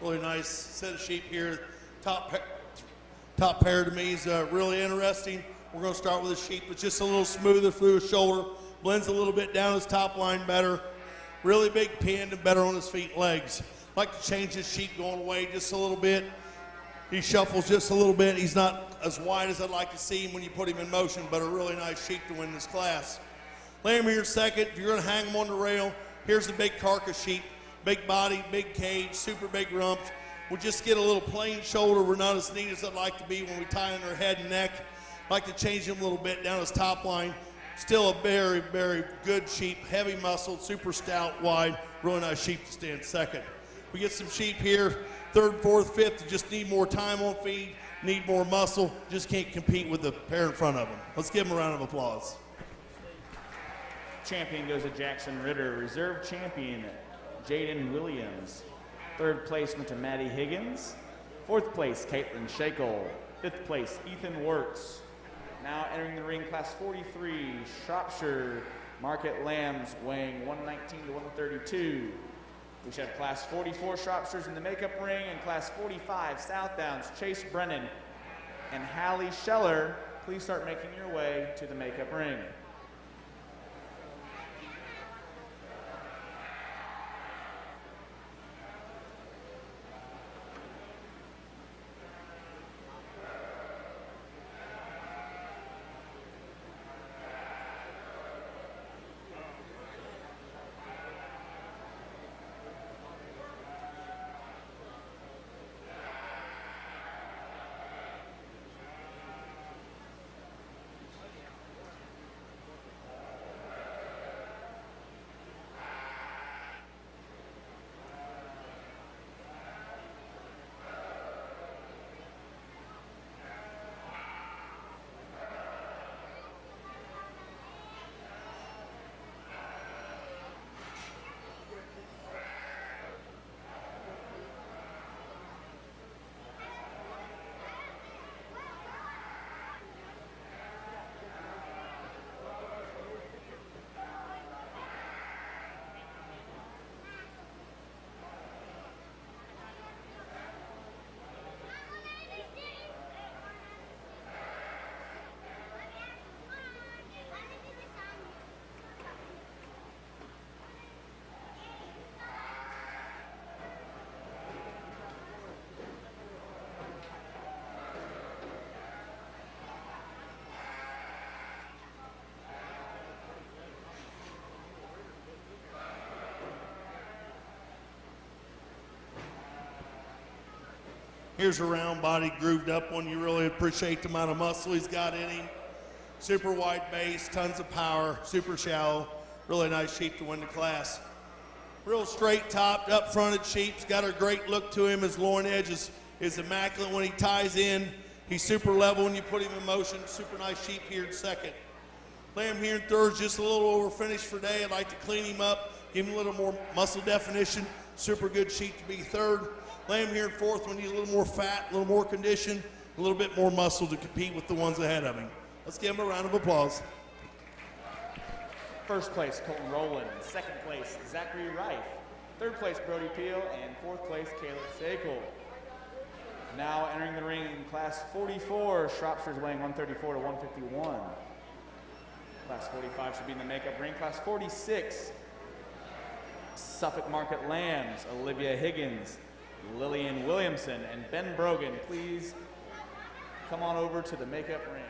Really nice set of sheep here. Top pair to me is really interesting. We're going to start with a sheep that's just a little smoother through his shoulder, blends a little bit down his top line better. Really big pin and better on his feet and legs. Like to change his sheep going away just a little bit. He shuffles just a little bit. He's not as wide as I'd like to see him when you put him in motion, but a really nice sheep to win this class. Lay him here second. If you're going to hang him on the rail, here's the big carcass sheep. Big body, big cage, super big rump. We'll just get a little plain shoulder. We're not as neat as I'd like to be when we tie in their head and neck. Like to change him a little bit down his top line. Still a very, very good sheep, heavy muscled, super stout, wide. Really nice sheep to stand second. We get some sheep here, third, fourth, fifth, just need more time on feed, need more muscle, just can't compete with the pair in front of them. Let's give them a round of applause. Champion goes to Jackson Ritter. Reserve champion, Jaden Williams. Third place went to Maddie Higgins. Fourth place, Caitlin Shakel. Fifth place, Ethan Wertz. Now entering the ring, class 43, Shropshire Market Lambs, weighing 119 to 132. We should have class 44 Shropshires in the makeup ring, and class 45 Southdowns, Chase Brennan and Hallie Scheller. Please start making your way to the makeup ring. Here's a round body, grooved up one. You really appreciate the amount of muscle he's got in him. Super wide base, tons of power, super shallow. Really nice sheep to win the class. Real straight topped, up fronted sheep. He's got a great look to him. His loin edge is immaculate when he ties in. He's super level when you put him in motion. Super nice sheep here in second. Lay him here in third, just a little over finished for day. I'd like to clean him up, give him a little more muscle definition. Super good sheep to be third. Lay him here in fourth when you need a little more fat, a little more condition, a little bit more muscle to compete with the ones ahead of him. Let's give him a round of applause. First place, Colton Rowland. Second place, Zachary Reif. Third place, Brody Peel. And fourth place, Caleb Shakel. Now entering the ring in class 44, Shropshire's weighing 134 to 151. Class 45 should be in the makeup ring. Class 46, Suffolk Market Lambs, Olivia Higgins. Lillian Williamson, and Ben Brogan, please come on over to the makeup ring.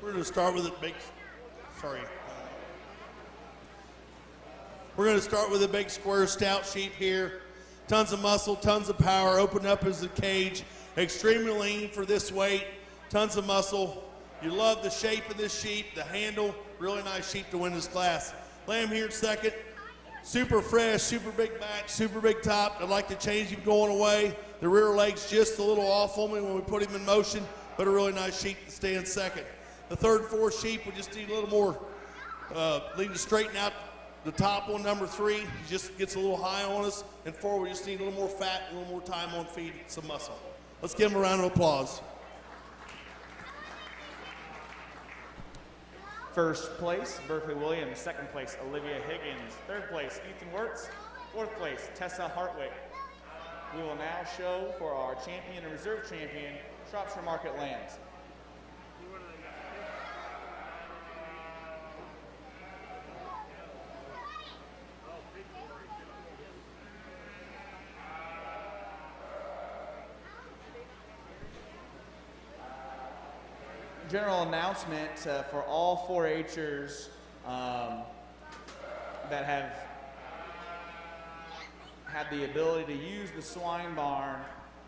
We're going to start with a big, We're going to start with a big square stout sheep here. Tons of muscle, tons of power, open up as a cage. Extremely lean for this weight, tons of muscle. You love the shape of this sheep, the handle, really nice sheep to win this class. Lamb here in second. Super fresh, super big back, super big top. I'd like to change him going away. The rear leg's just a little off on me when we put him in motion, but a really nice sheep to stay in second. The third, fourth sheep, we just need a little more, need to straighten out the top on number 3. He just gets a little high on us. And 4, we just need a little more fat, a little more time on feed, some muscle. Let's give him a round of applause. First place, Berkeley Williams. Second place, Olivia Higgins. Third place, Ethan Wirtz. Fourth place, Tessa Hartwick. We will now show for our champion and reserve champion, Shropshire Market Lambs. General announcement for all 4-H'ers that have had the ability to use the swine barn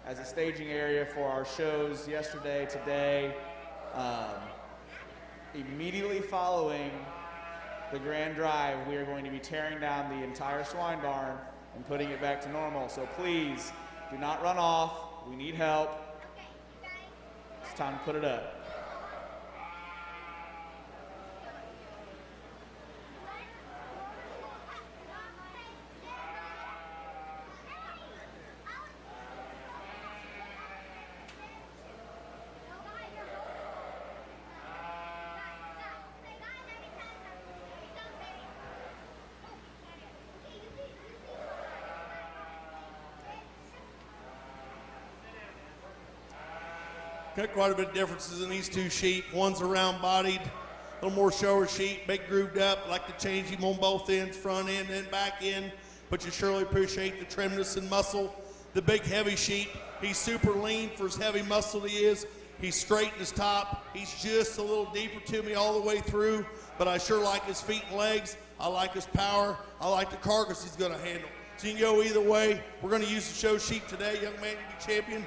as a staging area for our shows yesterday, today. Immediately following the grand drive, we are going to be tearing down the entire swine barn and putting it back to normal. So please do not run off. We need help. It's time to put it up. Got quite a bit of differences in these two sheep. One's a round bodied, a little more shower sheep, big grooved up. Like to change him on both ends, front end and back end, but you surely appreciate the trimness and muscle. The big heavy sheep, he's super lean for his heavy muscle he is. He's straight in his top. He's just a little deeper to me all the way through, but I sure like his feet and legs. I like his power. I like the carcass he's gonna handle. So you can go either way. We're gonna use the show sheep today. Young man, you be champion.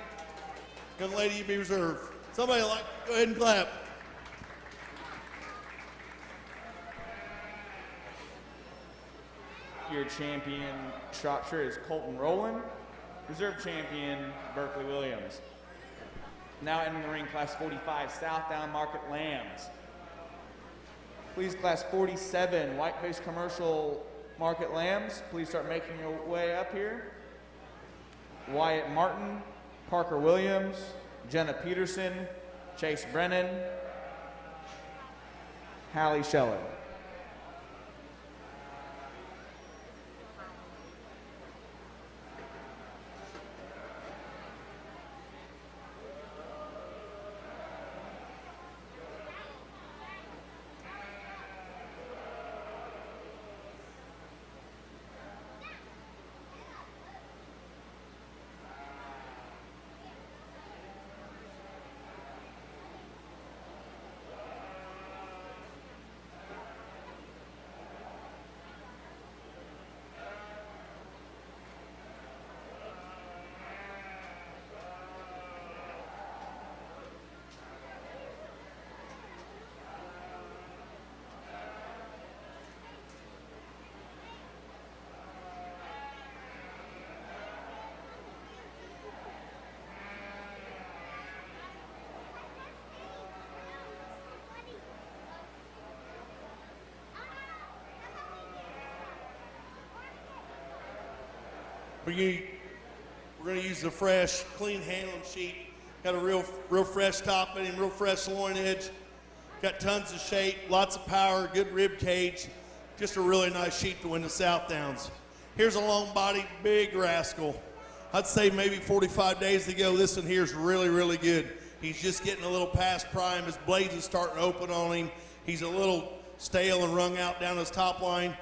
Young lady, you be reserved. Somebody like, go ahead and clap. Your champion, Shropshire, is Colton Rowland. Reserve champion, Berkeley Williams. Now entering the ring, class 45, Southdown Market Lambs. Please, class 47, Whiteface Commercial Market Lambs. Please start making your way up here. Wyatt Martin, Parker Williams, Jenna Peterson, Chase Brennan, Hallie Scheller. We're gonna use the fresh, clean handling sheep. Got a real fresh top in him, real fresh loin edge. Got tons of shape, lots of power, good rib cage. Just a really nice sheep to win the South Downs. Here's a long body, big rascal. I'd say maybe 45 days ago, this one here's really, really good. He's just getting a little past prime. His blades are starting to open on him. He's a little stale and wrung out down his top line.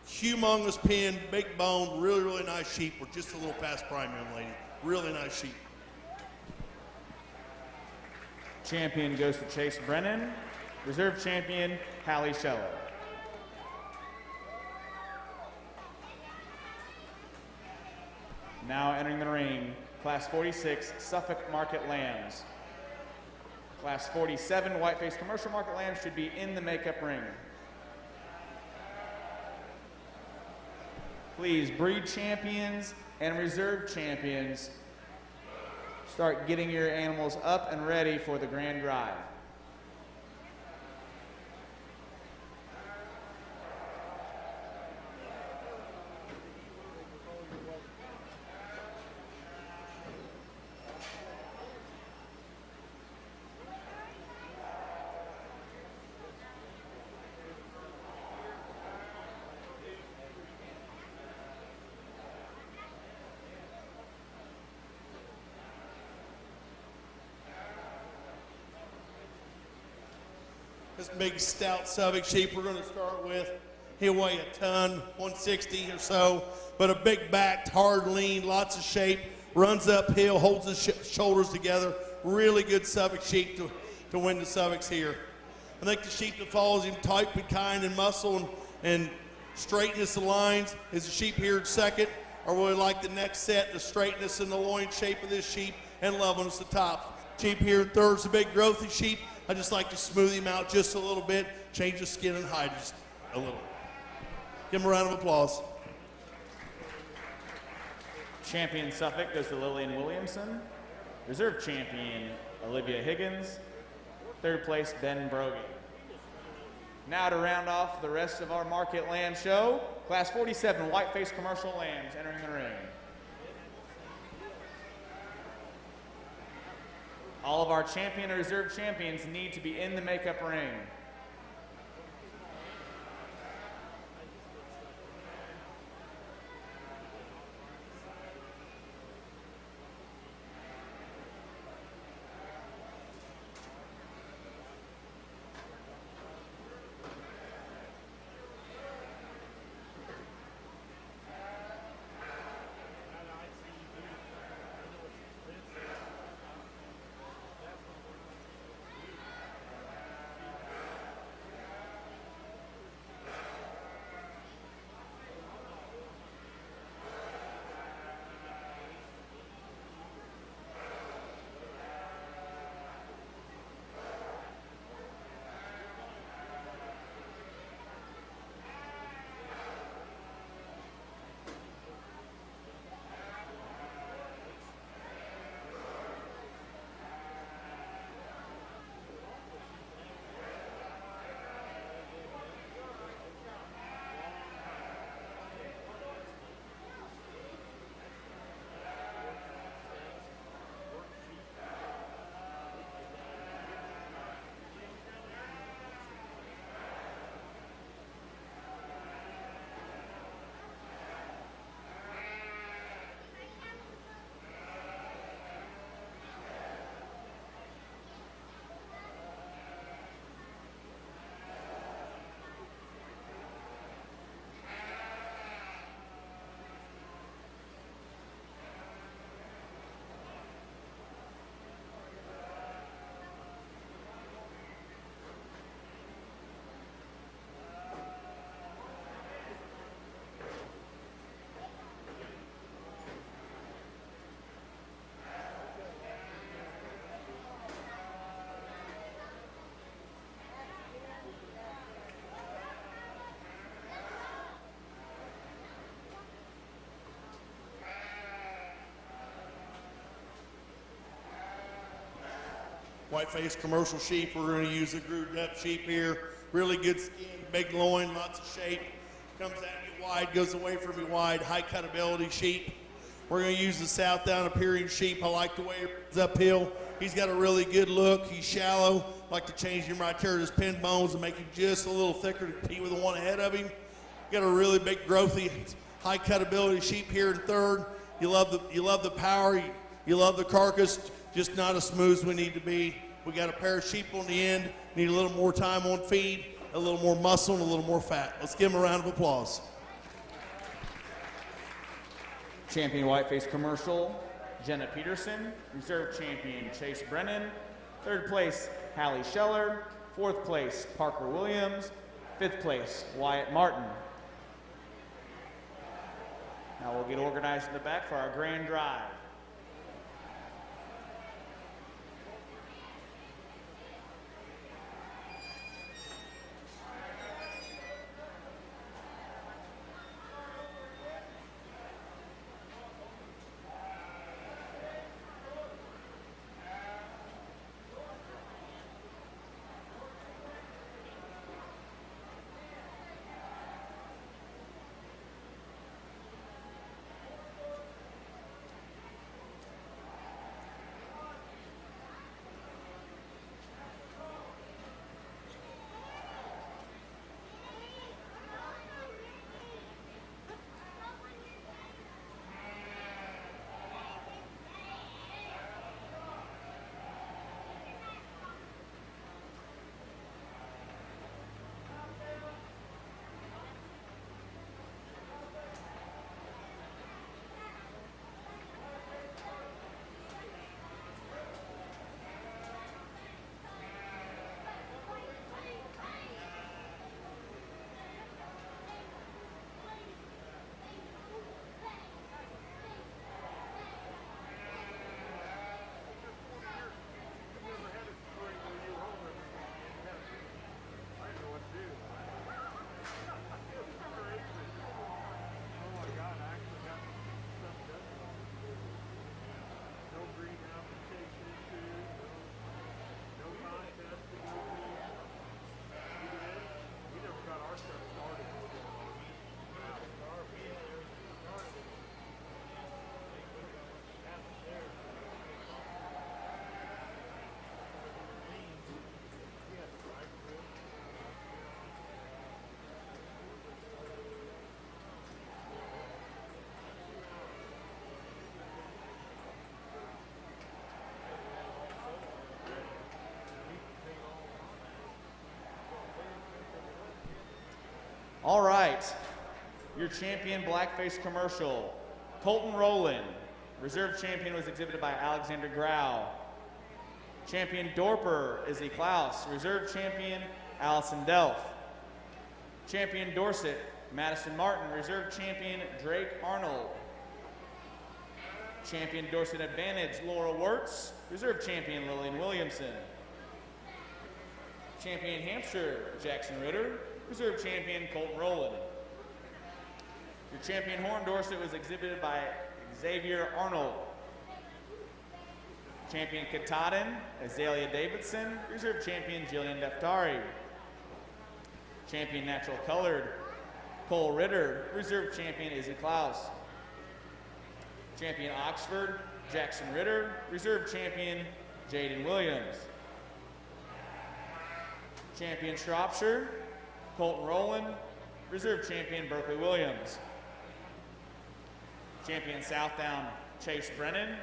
Humongous pin, big bone, really, really nice sheep. We're just a little past prime, young lady. Really nice sheep. Champion goes to Chase Brennan. Reserve champion, Hallie Scheller. Now entering the ring, Class 46, Suffolk Market Lambs. Class 47, Whiteface Commercial Market Lambs should be in the makeup ring. Please, breed champions and reserve champions, start getting your animals up and ready for the grand drive. This big stout Suffolk sheep we're going to start with, he'll weigh a ton, 160 or so, but a big backed, hard lean, lots of shape, runs uphill, holds his shoulders together. Really good Suffolk sheep to win the Suffolks here. I think the sheep that follows him, type and kind and muscle and straightness of lines, is the sheep here second. I really like the next set, the straightness and the loin shape of this sheep, and Loveland's the top. Sheep here third's a big growthy sheep. I just like to smooth him out just a little bit, change the skin and hide just a little. Give him a round of applause. Champion Suffolk goes to Lillian Williamson. Reserve champion, Olivia Higgins. Third place, Ben Brogan. Now to round off the rest of our Market Lamb show, Class 47, Whiteface Commercial Lambs entering the ring. All of our champion and reserve champions need to be in the makeup ring. Whiteface commercial sheep, we're going to use a grooved up sheep here. Really good skin, big loin, lots of shape. Comes at me wide, goes away from me wide, high cutability sheep. We're going to use the Southdown Appearing sheep. I like the way it's uphill. He's got a really good look. He's shallow. Like to change him right there to his pin bones and make him just a little thicker to compete with the one ahead of him. Got a really big, growthy, high cutability sheep here in third. You love the power. You love the carcass, just not as smooth as we need to be. We got a pair of sheep on the end. Need a little more time on feed, a little more muscle, and a little more fat. Let's give him a round of applause. Champion Whiteface Commercial, Jenna Peterson. Reserve champion, Chase Brennan. Third place, Hallie Scheller. Fourth place, Parker Williams. Fifth place, Wyatt Martin. Now we'll get organized in the back for our grand drive. All right, your champion Blackface Commercial, Colton Rowland. Reserve champion was exhibited by Alexander Grau. Champion Dorper, Izzy Klaus. Reserve champion, Allison Delph. Champion Dorset, Madison Martin. Reserve champion, Drake Arnold. Champion Dorset Advantage, Laura Wirtz. Reserve champion, Lillian Williamson. Champion Hampshire, Jackson Ritter. Reserve champion, Colton Rowland. Your champion Horn Dorset was exhibited by Xavier Arnold. Champion Katahdin, Azalea Davidson. Reserve champion, Jillian Deftari. Champion Natural Colored, Cole Ritter. Reserve champion, Izzy Klaus. Champion Oxford, Jackson Ritter. Reserve champion, Jaden Williams. Champion Shropshire, Colton Rowland. Reserve champion, Berkeley Williams. Champion Southdown, Chase Brennan.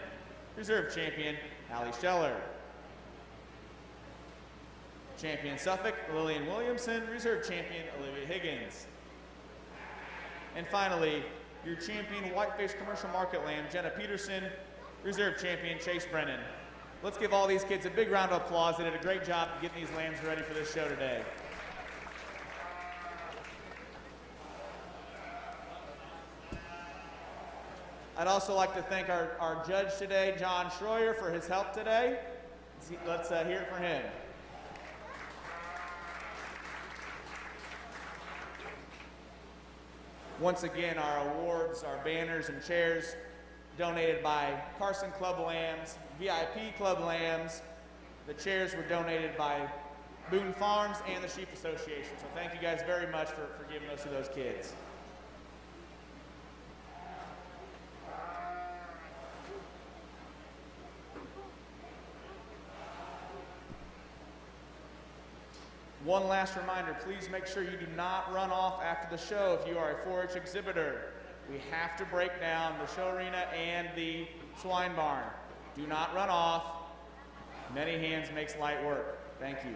Reserve champion, Hallie Scheller. Champion Suffolk, Lillian Williamson. Reserve champion, Olivia Higgins. And finally, your champion Whiteface Commercial Market Lamb, Jenna Peterson. Reserve champion, Chase Brennan. Let's give all these kids a big round of applause. They did a great job getting these lambs ready for this show today. I'd also like to thank our judge today, John Schroyer, for his help today. Let's hear it for him. Once again, our awards, our banners and chairs donated by Carson Club Lambs, VIP Club Lambs. The chairs were donated by Boone Farms and the Sheep Association. So thank you guys very much for giving us to those kids. One last reminder, please make sure you do not run off after the show if you are a 4-H exhibitor. We have to break down the show arena and the swine barn. Do not run off. Many hands makes light work. Thank you.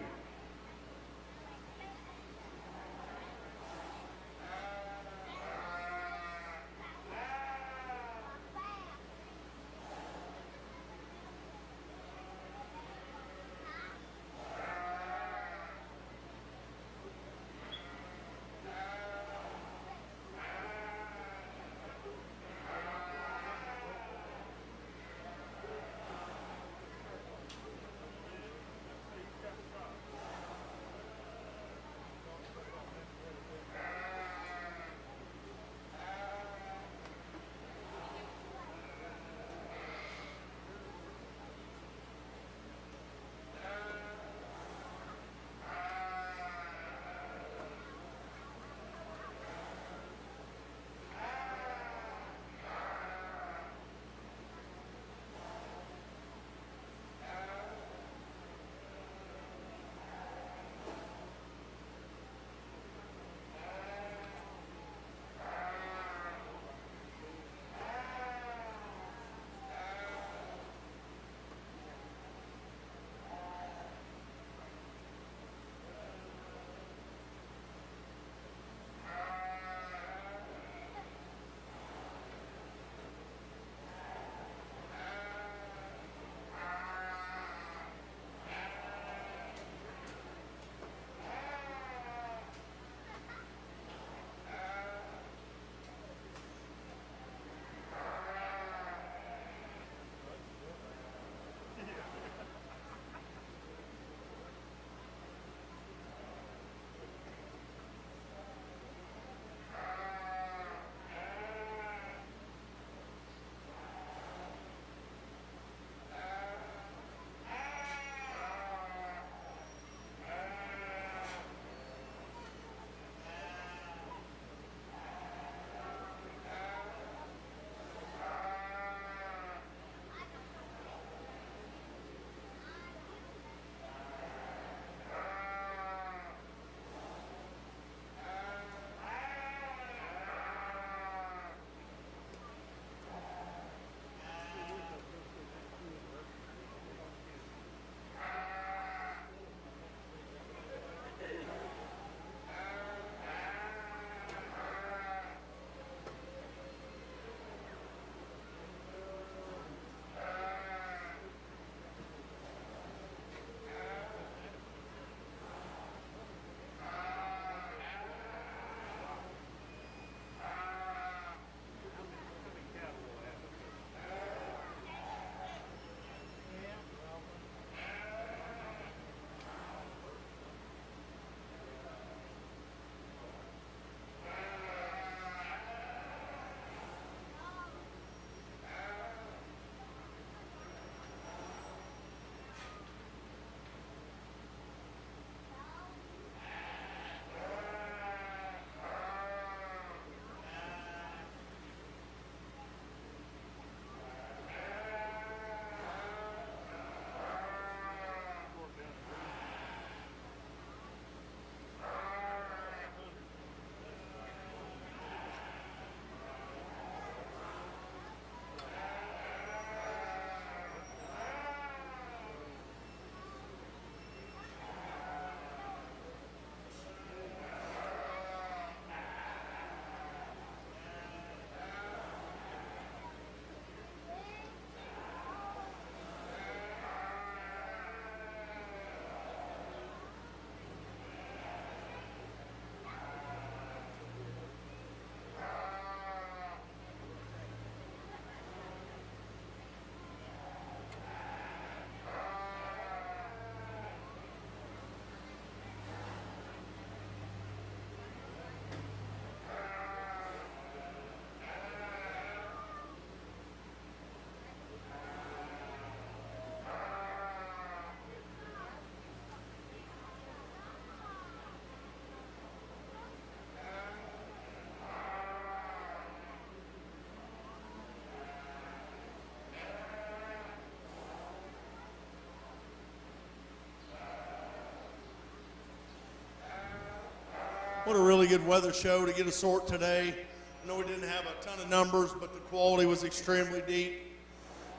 What a really good weather show to get a sort today. I know we didn't have a ton of numbers, but the quality was extremely deep.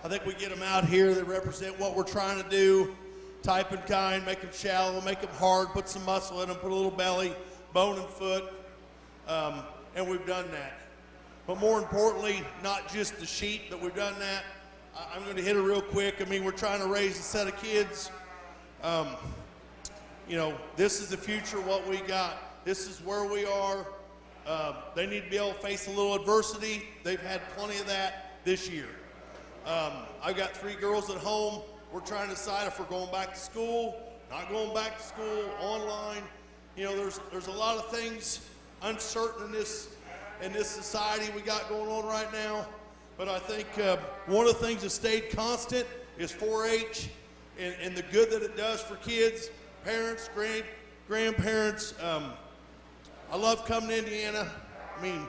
I think we get them out here that represent what we're trying to do. Type and kind, make them shallow, make them hard, put some muscle in them, put a little belly, bone and foot, and we've done that. But more importantly, not just the sheep, but we've done that. I'm going to hit it real quick. I mean, we're trying to raise a set of kids. You know, this is the future, what we got. This is where we are. They need to be able to face a little adversity. They've had plenty of that this year. I've got 3 girls at home. We're trying to decide if we're going back to school, not going back to school, online. You know, there's a lot of things uncertain in this society we got going on right now. But I think one of the things that stayed constant is 4-H and the good that it does for kids, parents, grandparents. I love coming to Indiana. I mean,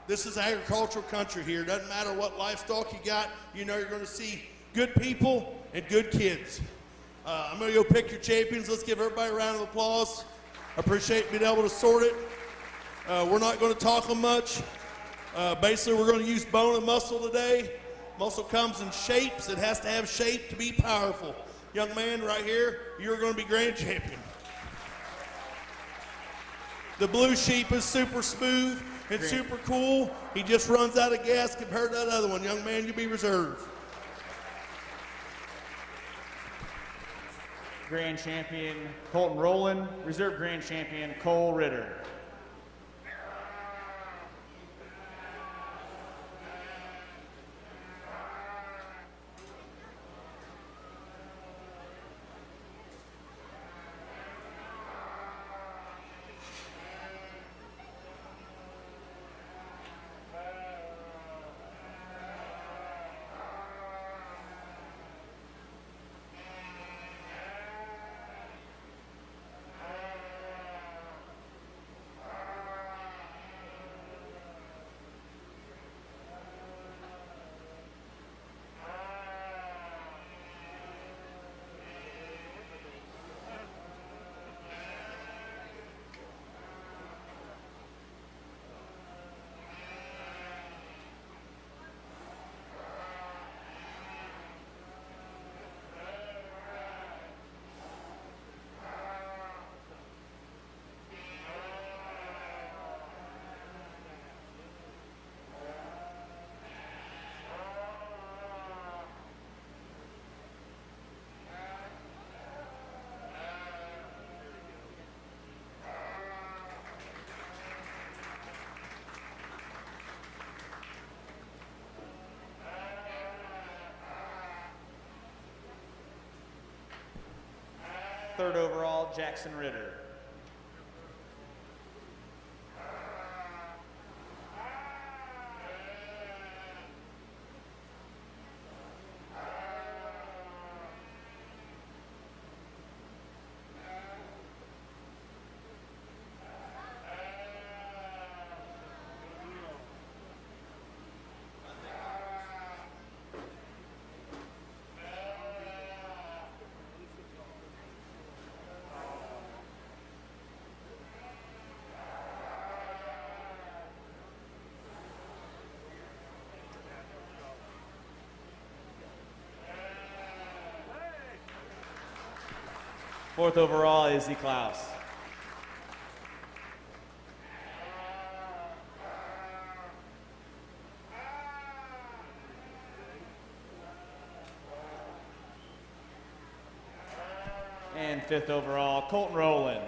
this is agricultural country here. Doesn't matter what livestock you got, you know you're going to see good people and good kids. I'm going to go pick your champions. Let's give everybody a round of applause. I appreciate being able to sort it. We're not going to talk them much. Basically, we're going to use bone and muscle today. Muscle comes in shapes. It has to have shape to be powerful. Young man right here, you're going to be grand champion. The blue sheep is super smooth and super cool. He just runs out of gas compared to that other one. Young man, you'll be reserved. Grand champion Colton Rowland, reserve grand champion Cole Ritter. Third overall, Jackson Ritter. Fourth overall, Izzy Klaus. And fifth overall, Colton Rowland.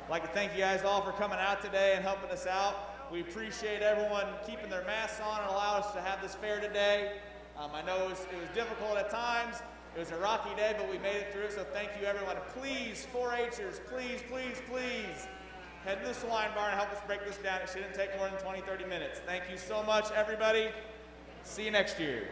I'd like to thank you guys all for coming out today and helping us out. We appreciate everyone keeping their masks on and allowing us to have this fair today. I know it was difficult at times. It was a rocky day, but we made it through, so thank you, everyone. Please, 4-H'ers, please, please, please, head to the swine barn and help us break this down. It shouldn't take more than 20, 30 minutes. Thank you so much, everybody. See you next year.